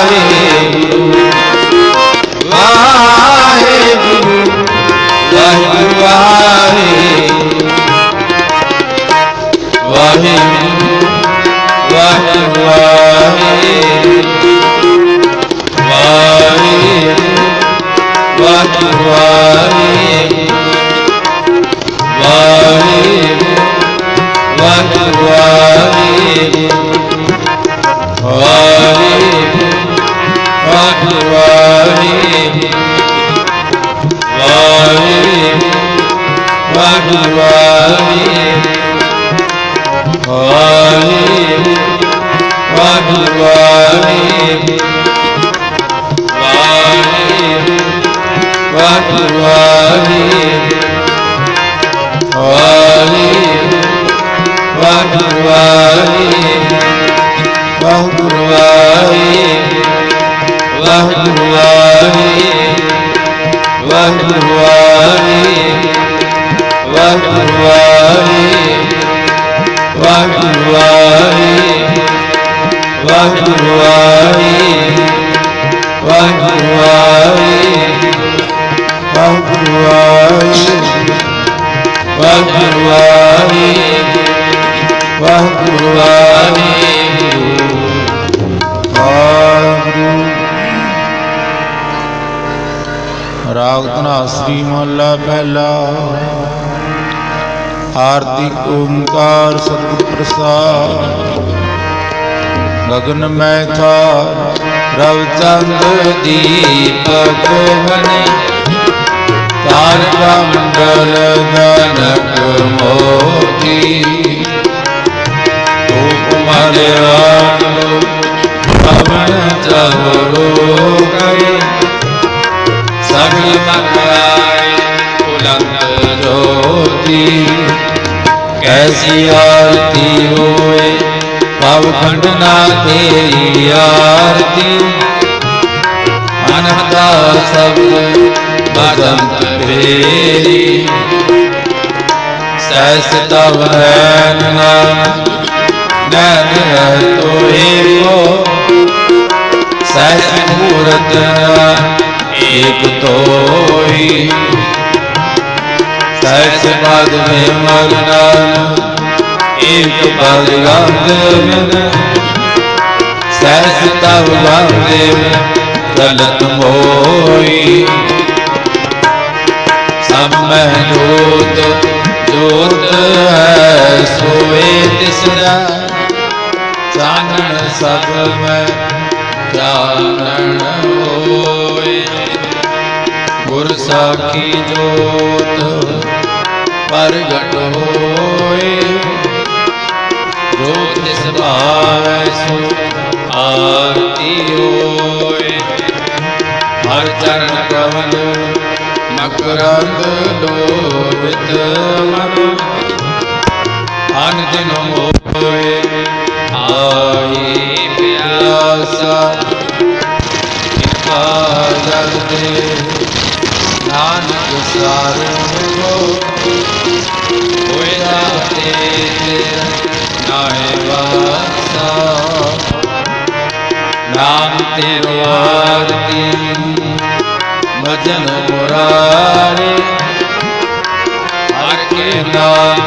ਵਾਹਿਗੁਰੂ ਵਾਹਿਗੁਰੂ वाहे वाहे वाहे वाहे वाहे राग धनासरी महला पहला। आरती ओंकार सतगुर प्रसाद। गगन में था रवचंद्र दीपक बने, तारका मंडल जनक मोती। धूप मलयालो पवन चलो गए, सगल मकाए बुलंद ज्योति। कैसी आरती होए पवखंड ना तेरी आरती। अनहदा शब्द बदंत बेरी, सहस तव नैन नैन तो एको। सहस मूरत एक तोई, सहस पद में मरना एक पद गंध। सहस तव गंध गलत मोई। सब में जोत जोत है सोए तिसरा। चानन सब में चानन होए। गुर साखी जोत प्रगट होए। जो तिस भावै सो आरती होए। हर चरण कमल मकरंद लोभित मन। अन दिन मोए आई प्यासा। इनका जल दे नानक सारंग को। होए जाते नाय वासा। नाम तेरो आरती भजन मुरारे। हर के नाम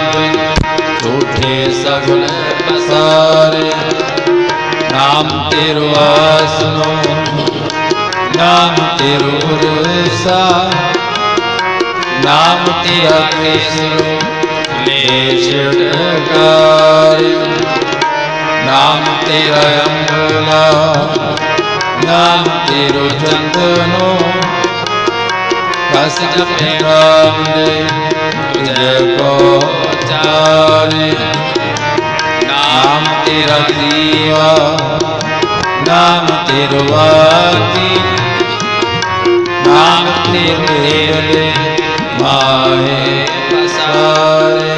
झूठे सगल पसारे। नाम तेरो आसनो नाम तेरो गुरसा। नाम तेरा केसरो लेश डकार। नाम तेरा अम्बला नाम तेरो चंदनो। कस जपे नाम तुझे को चारे। नाम तेरा दीवा नाम तेरो आती। नाम तेरे माहे पसारे।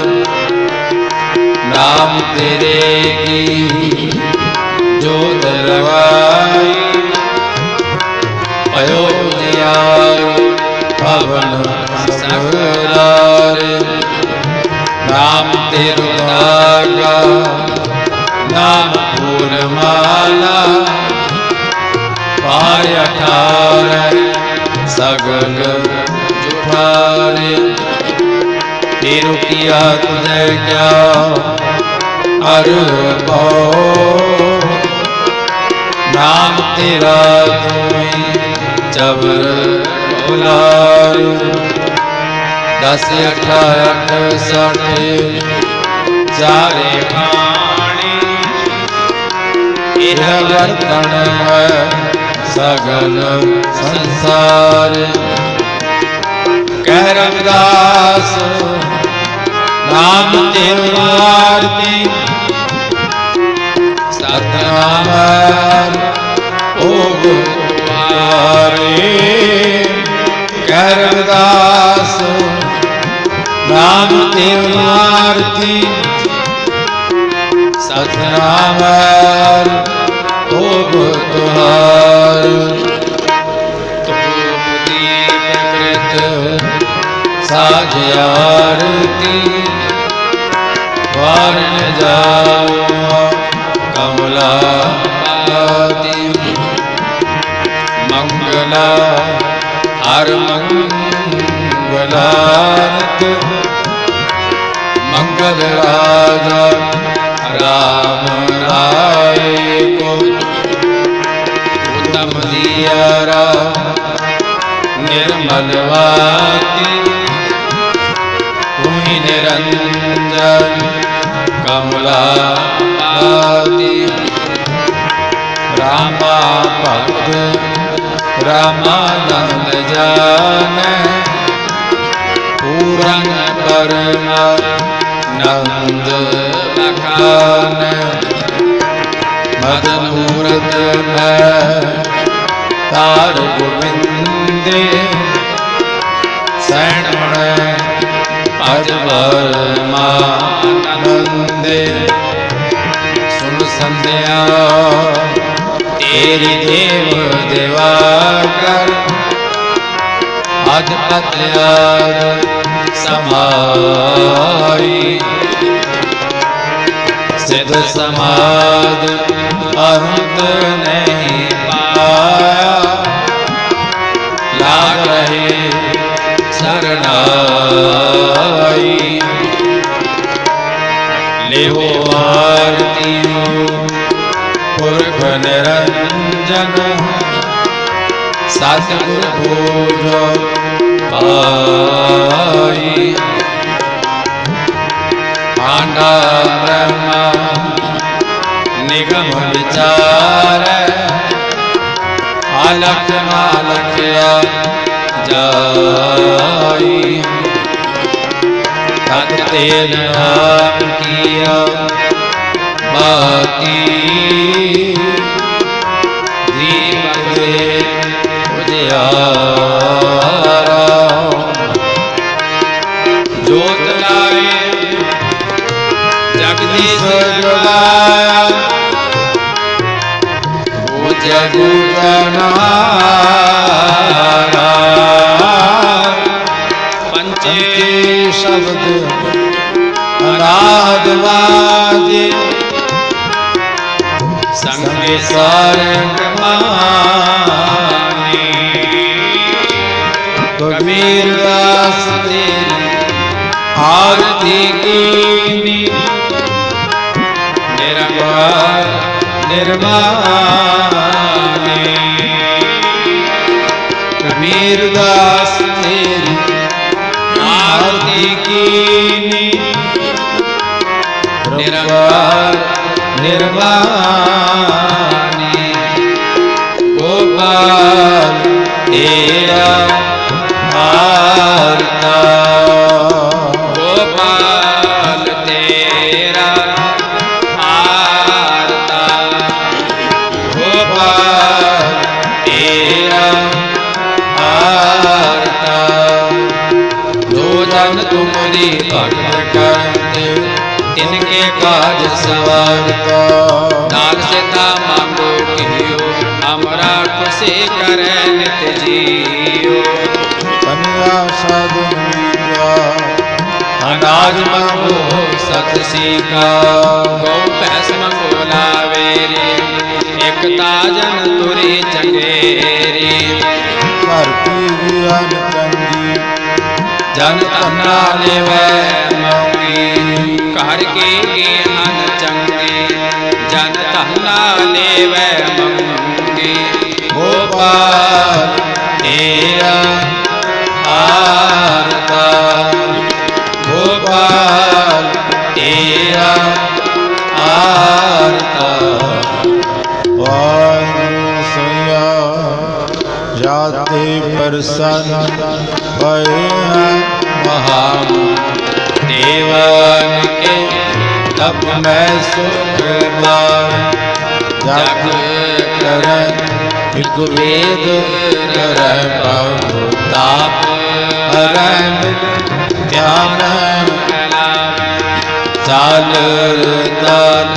नाम तेरे की जो दरवाई। अयोध्या पवन सगरारे। नाम तेरो धागा नाम फूलमाला। पाय 18 सगल जुठारे। तेरो किया तुझे क्या अरबो। नाम तेरा तुम्हें जबर बुलारे। 10 18 68 चारे खाने। यह बर्तन है सगल संसार कह रविदास नाम तेरु आरती सतनाम भोग तुम्हारे कह रविदास नाम तेरु आरती सतनाम भोग तुहार धूप दीप कृत साज आरती वारण जाओ कमला आरती मंगला हर मंगलारत मंगल राजा राम राय को उत्तम दियारा निर्मल वाती तुम्हीं निरंजन कमलापति रामा भक्त रामानंद जान पूरन परम नंद बखान मदन मूरत तार गोविंद सैण अजबर मानंदे सुन संध्या तेरी देव देवाकर अजपत समाई सिद्ध समाध अंत नहीं पाया लाग रहे शरणाई लेवो आरती पुरख निरंजन सतगुरु भोज पाई आंडा ब्रह्मा निगम विचार अलख नालख जाई तत तेल नाम किया बाती दीपक उजियारा जोत लाए जगदीश जगाया वो जगुतनारा पंचे शब्द अनाद वाजे संगे सारंग माने कबीर दास तेरी आरती कीनी निरंकार निर्माने कबीर दास तेरी आरती कीनी निरंकार निर्माने गोपाल तेरा आरता गोपाल तेरा आरता गोपाल तेरा आरता जो जन तुमरी भक्त करते तिनके काज सवारता नाल सीता मांगो कियो हमरा खुशी करे नित जियो कन्या साधु अनाज मंगो सत सीका गौ भैंस मंगो लावेरे एक ताजन तुरी चंगेरी घर की ज्ञान चंगी जन तना लेवे मौगी घर के ज्ञान चंगे जन तना लेवे मौगी गोपाल तेरा आरता गोपाल तेरा आरता वाहिगुरु सैया जाते प्रसन्न भये हैं महामुनि देवन के तप में सुख पावे जग करें एक वेद करें बहु ताप हरें ध्यान चाल ताल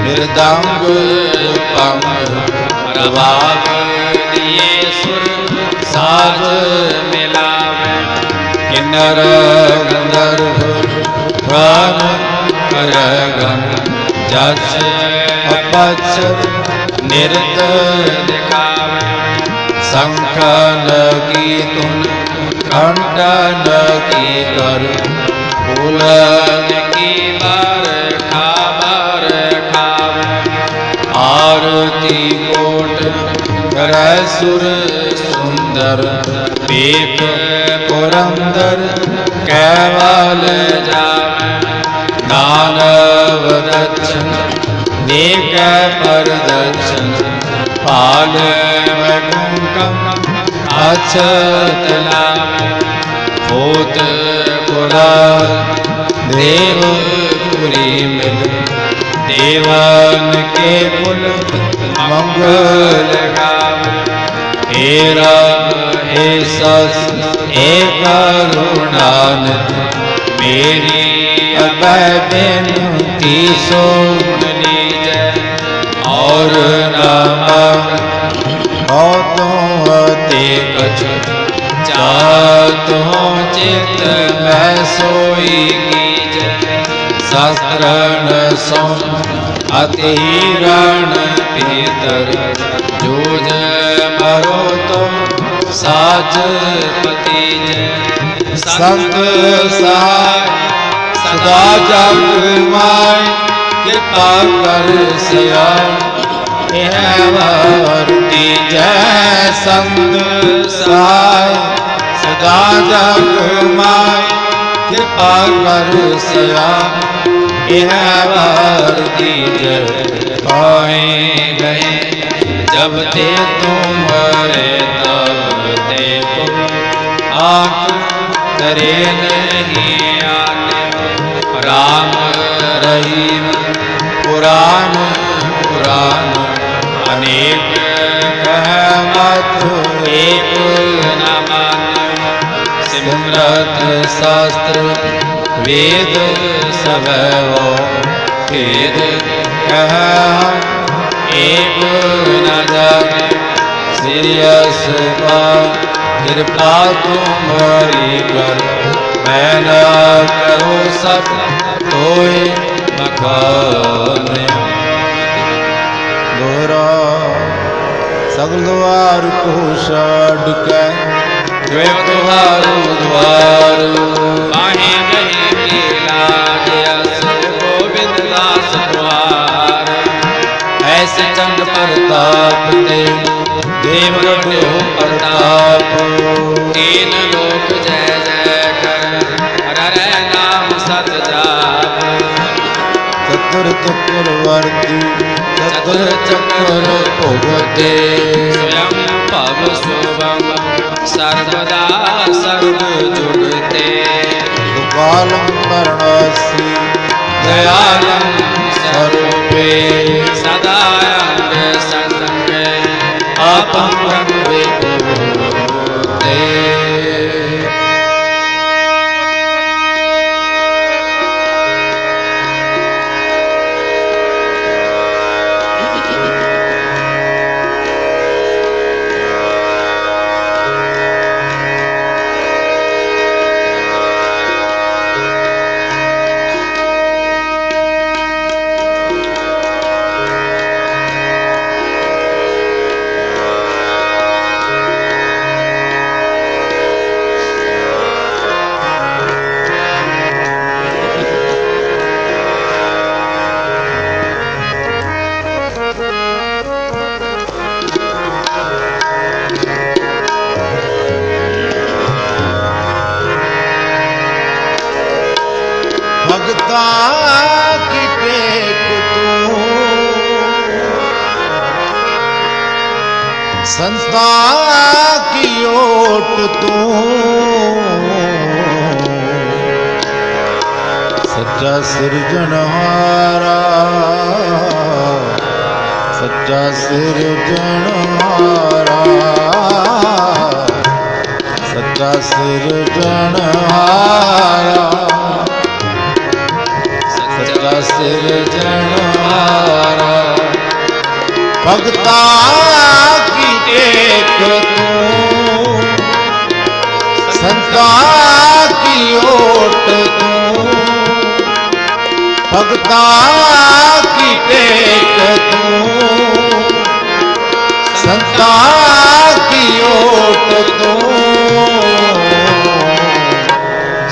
मृदंग पंग प्रभाव दिए सुर साज मिलावे किन्नर गंधर्व प्राण करगन जस अपच निरत दिखावे शंखन की तुम खंडन की कर फूलन की बार खावे आरती कोट करे सुर सुंदर वेप पुरंदर कैवल जावे दानव दक्षिण नेक परदक्षिण पाल वैकुंठम अक्षत लावे भूत पुरा देव पुरी मिल देवन के कुल मंगल गावे हे राम हे सस हे करुणान मेरी अभय बेनती सुन लीजिए और नाम ते कछ चातों चित में सोई कीजय शस्त्रन सो अति रण भीतर जूझ मरो तो साज पति जय संत सहाय सदा जग माय कृपा कर सिया वर्ती जय संत सहाय सदा जग माय कृपा कर सिया वर्ती जय पाए गए जब ते तुम्हारे तब देखो आंख करे नहीं आने राम रहीम पुराण पुराण अनेक कहमत एक न माने सिमरत शास्त्र वेद सब वेद कह एक न जाने सीरियस का कृपा तुम्हारी कर मैं न करो सब कोई मकान दोहरा सगल द्वार को छाड़ के द्वार द्वार बाहे गए लीला जयस गोविंद दास द्वार ऐसे चंद प्रताप दे देवगढ़ प्रताप तीन लोक जय जय कर हर नाम सत जाप चतुर चक्रवर्ती चतुर चक्र भोगते स्वयं पव शुभम सर्वदा सर्व जुगते गोपालम करुणासी दयालम सर्वे सदा अंग संग आपम रंगे ते संता की ओट तू सच्चा सिरजनहारा, सच्चा सिरजनहारा, सच्चा सिरजनहारा, सच्चा सिरजनहारा। भगता की टेक तू संता की ओट तू, भगता की टेक तू संता की ओट तू।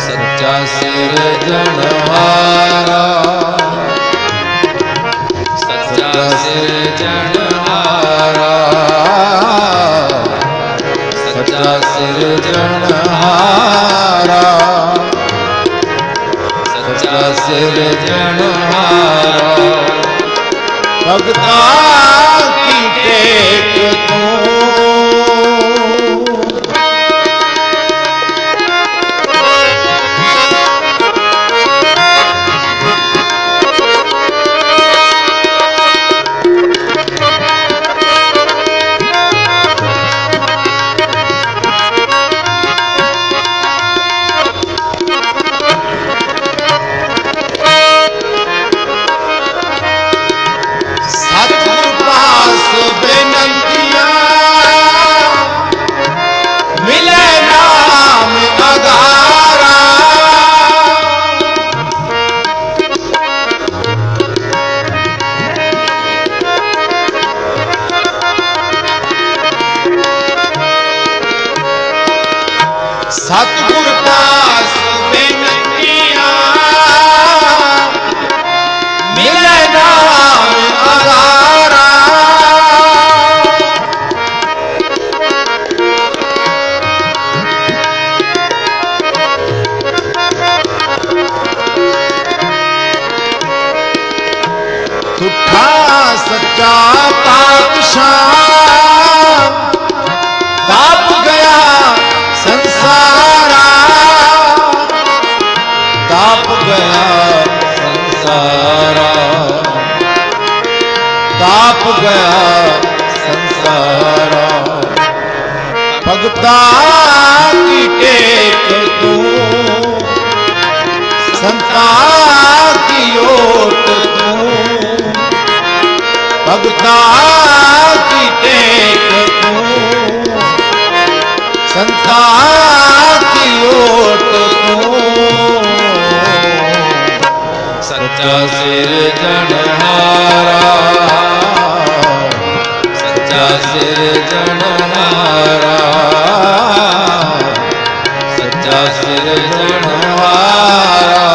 सच्चा सिरजनहारा, सच्चा सिरजनहारा, सच्चा सिरजनहारा, सच्चा सिरजनहारा। भगता की टेक तू सतगुर पास बेनतिया मिले नाम आधारा। तुठा सच्चा पातशाह ताप गया संसारा, ताप गया संसारा, ताप गया संसारा। भगता की टेक तू संता की ओट तू, भगता की टेक तू संता की ओट तू। सच्चा सिरजनहारा, सच्चा सिरजनहारा, सच्चा सिरजनहारा,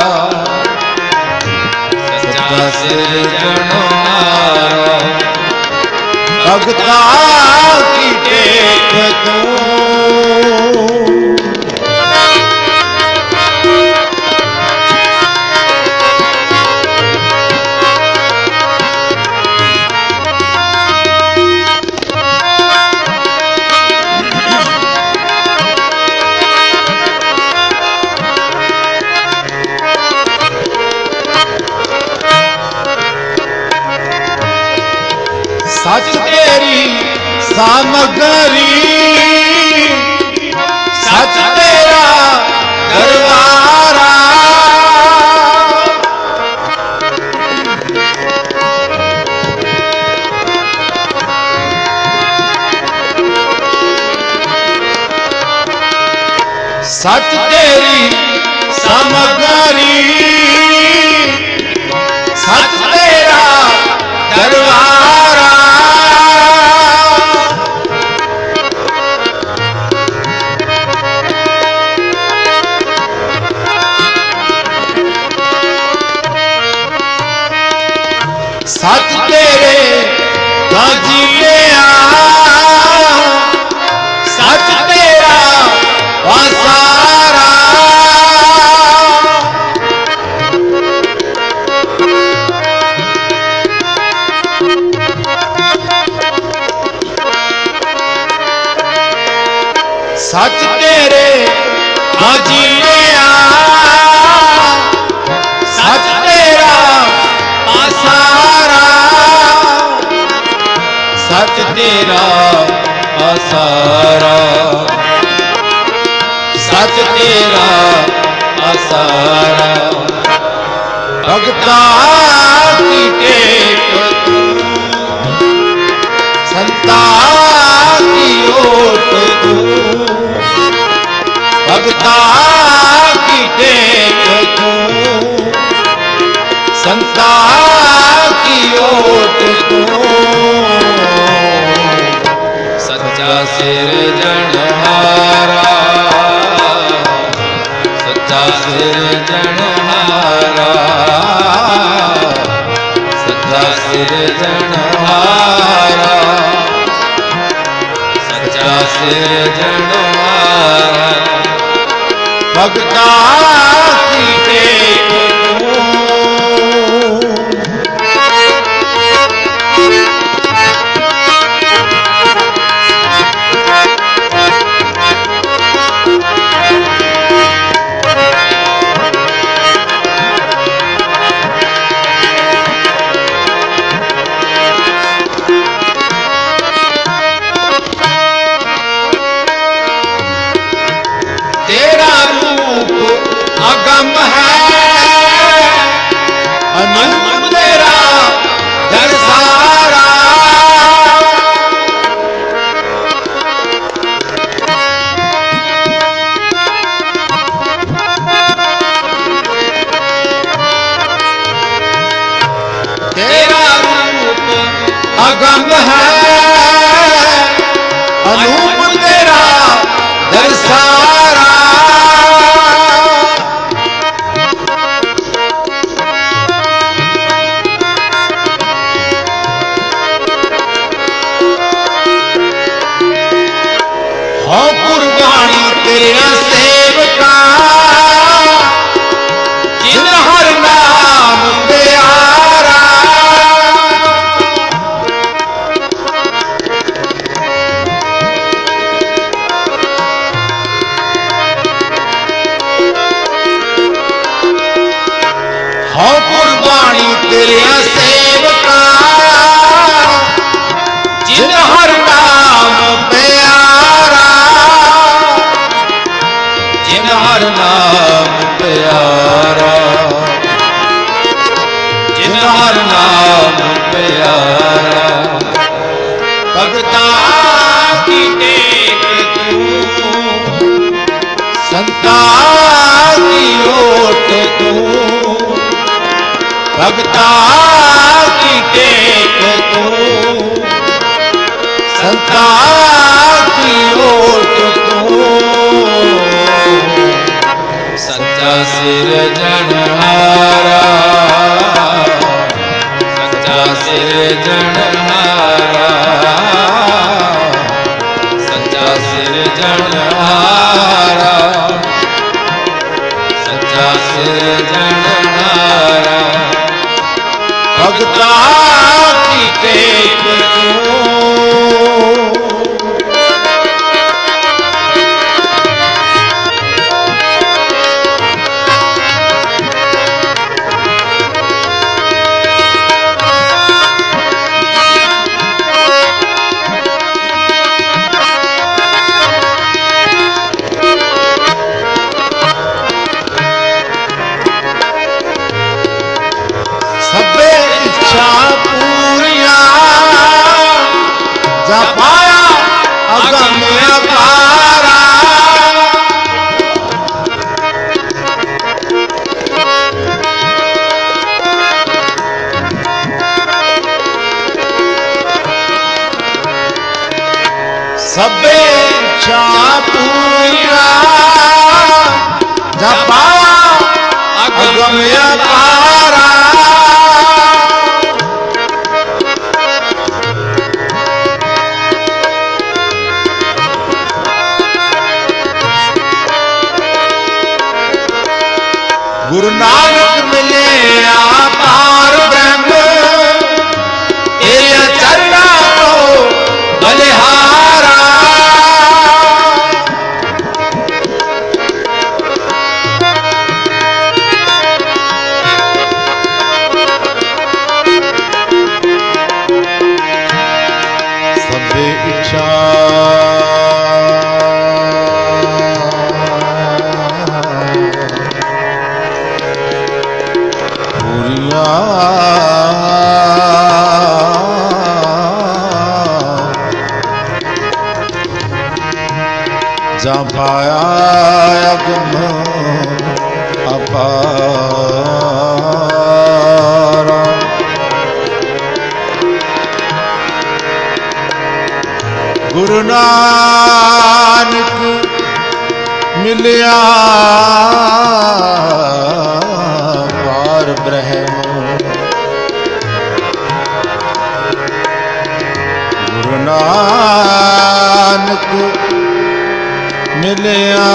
सच्चा सिरजनहारा। भगता की टेक तू सच तेरी सामग्री, सच तेरा दरबारा। सच तेरी सामग्री, सच तेरा दरबारा। सच तेरे गाजी लिया, सच तेरा वासारा। सच तेरे जीने सच तेरा आसारा सच तेरा आसारा सच तेरा आसारा भगता की टेक संता की ओट तू भगता की टेक तू संता की ओट तू सच्चा सिरजनहारा सच्चा सिरजनहारा सच्चा सिरजनहारा सच्चा सिरजनहारा भगता की टेक तू अगम है अनूप तेरा दरसारा तेरा रूप अगम है अनूप तेरा दरसारा तेरा सेवका जिन हर नाम प्यारा हो कुर्बानी तेरा सेवका जिन हर नाम प्यारा जिन हर नाम प्यारा जिन हर नाम प्यारा भगता की टेक तू संता की ओट तू भगता की टेक तू संता की ओट तू सच्चा सिरजनहारा सच्चा सिरजनहारा सच्चा सिरजनहारा सच्चा सिरजनहारा भगता की टेक तू सबे इच्छा पूरिया जा पाया अगम अपारा सबे इच्छा पूरिया जा पाया अगम अपारा गुरु नानक मिले आपार ब्रह्म तेरे चरणा को बलिहारा जा पाया अगम अपारा। गुरु नानक मिलिया पार ब्रह्म। गुरु नानक मिलिया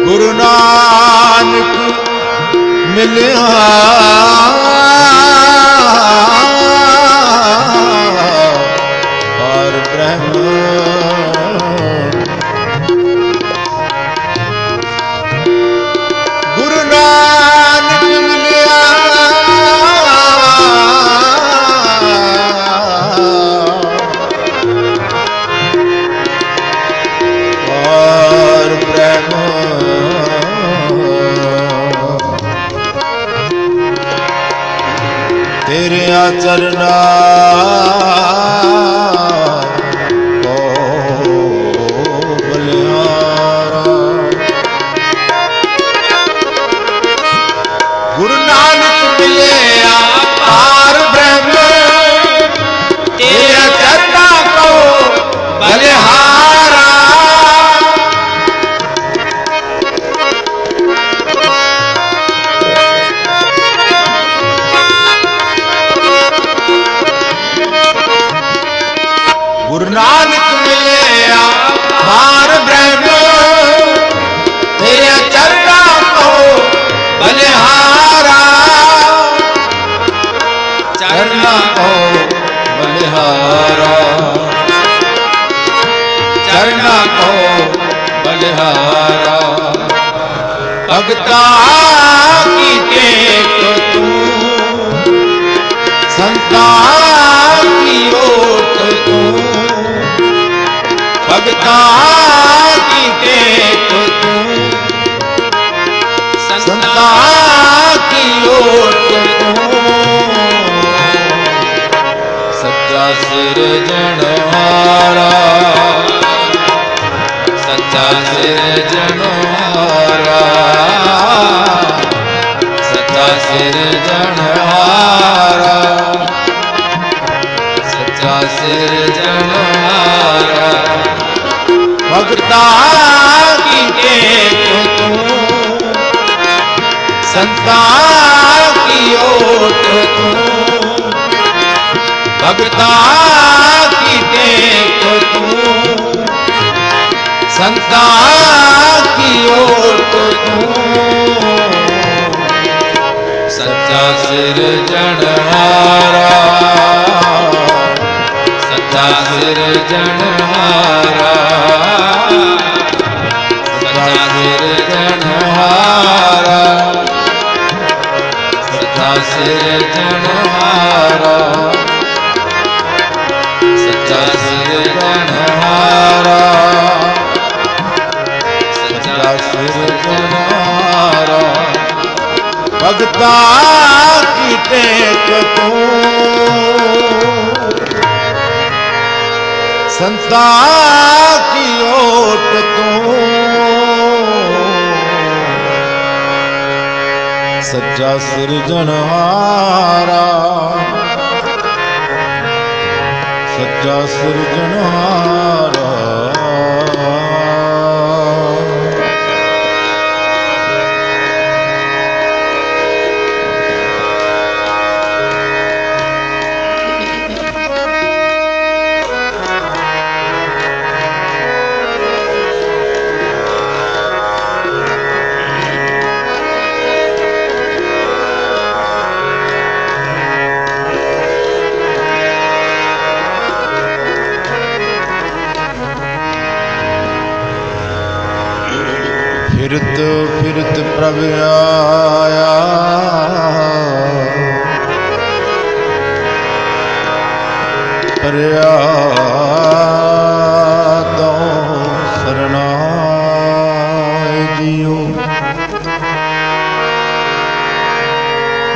गुरु नानक मिलिया पार ब्रह्म। गुरु नानक मिलिया पार ब्रह्म। तेरे चरना को बलिहारा। गुरु नानक मिले पार ब्रह्म। तेरे चरना को बलिहारा। गुरु नानक मिले पार ब्रह्म। तेरे चरना को बलिहारा। चरना को बलिहारा। चरना को बलिहारा। भगता की टेक तू संता की ओट तू। भगता की टेक तू संता की ओट तू। सच्चा सिरजनहारा। सच्चा सिरजनहारा। सच्चा सिरजनहारा। सच्चा सिरजनहारा। भगता की टेक तू संता की ओट तू। भगता की टेक तू संता की ओट तू। सच्चा सिरजनहारा। सच्चा सिरजनहारा। सच्चा सिरजनहारा। सच्चा सिरजनहारा। सच्चा सिरजनहारा। सच्चा सिरजनहारा। भगता की टेक तू संता की ओट तू। सच्चा सिरजनहारा। सच्चा सिरजनहारा।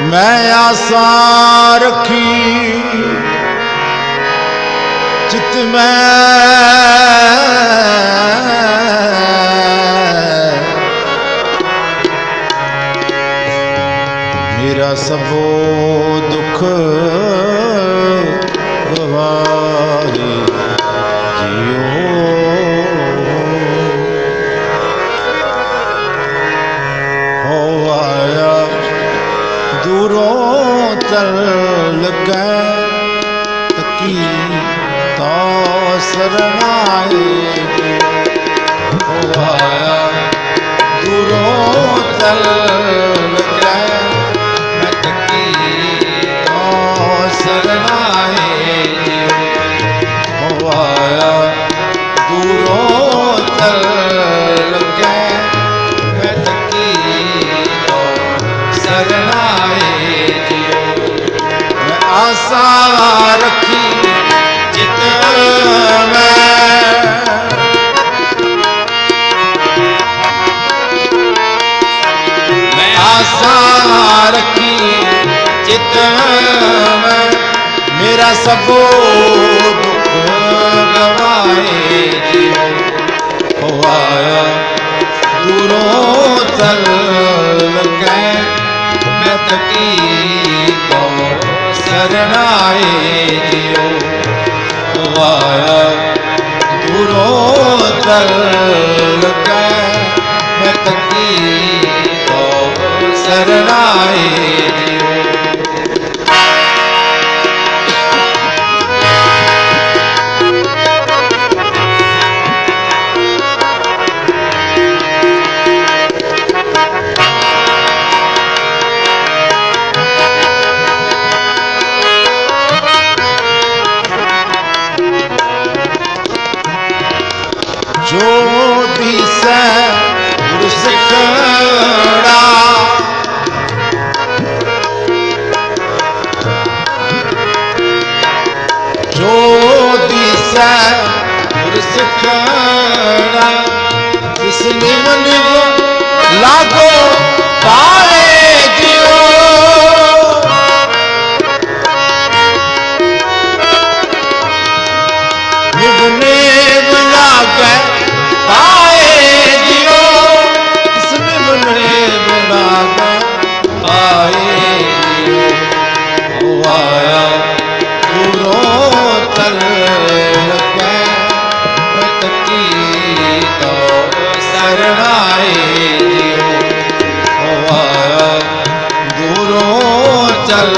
मैं आशा रखी चित में मेरा सबो दुख गवारे जियो हो आया दूरों चल गए तकी तो शरणाए हो आया दूरों चल गए मैं तकी तो शरणाए हो आया दूरों चल गए मैं तकी तो शरणाए मैं आशा रखी चित में आशा रखी चित में मेरा सबो दुख गवाए हो आया दूरों चल गए मैं तकी तो शरणाए जियो हो आया दूरों चल गए मैं तकी तो शरणाए जियो जो दिसे पुरुष खड़ा जो दिसे पुरुष खड़ा इस निम निम लागो पाए जियो निम निम लागे पाए जियो इस निम निम लागे पाए जियो हो आया दूरों चल गए मैं तकी तो शरणाए जियो हो आया दूरों चल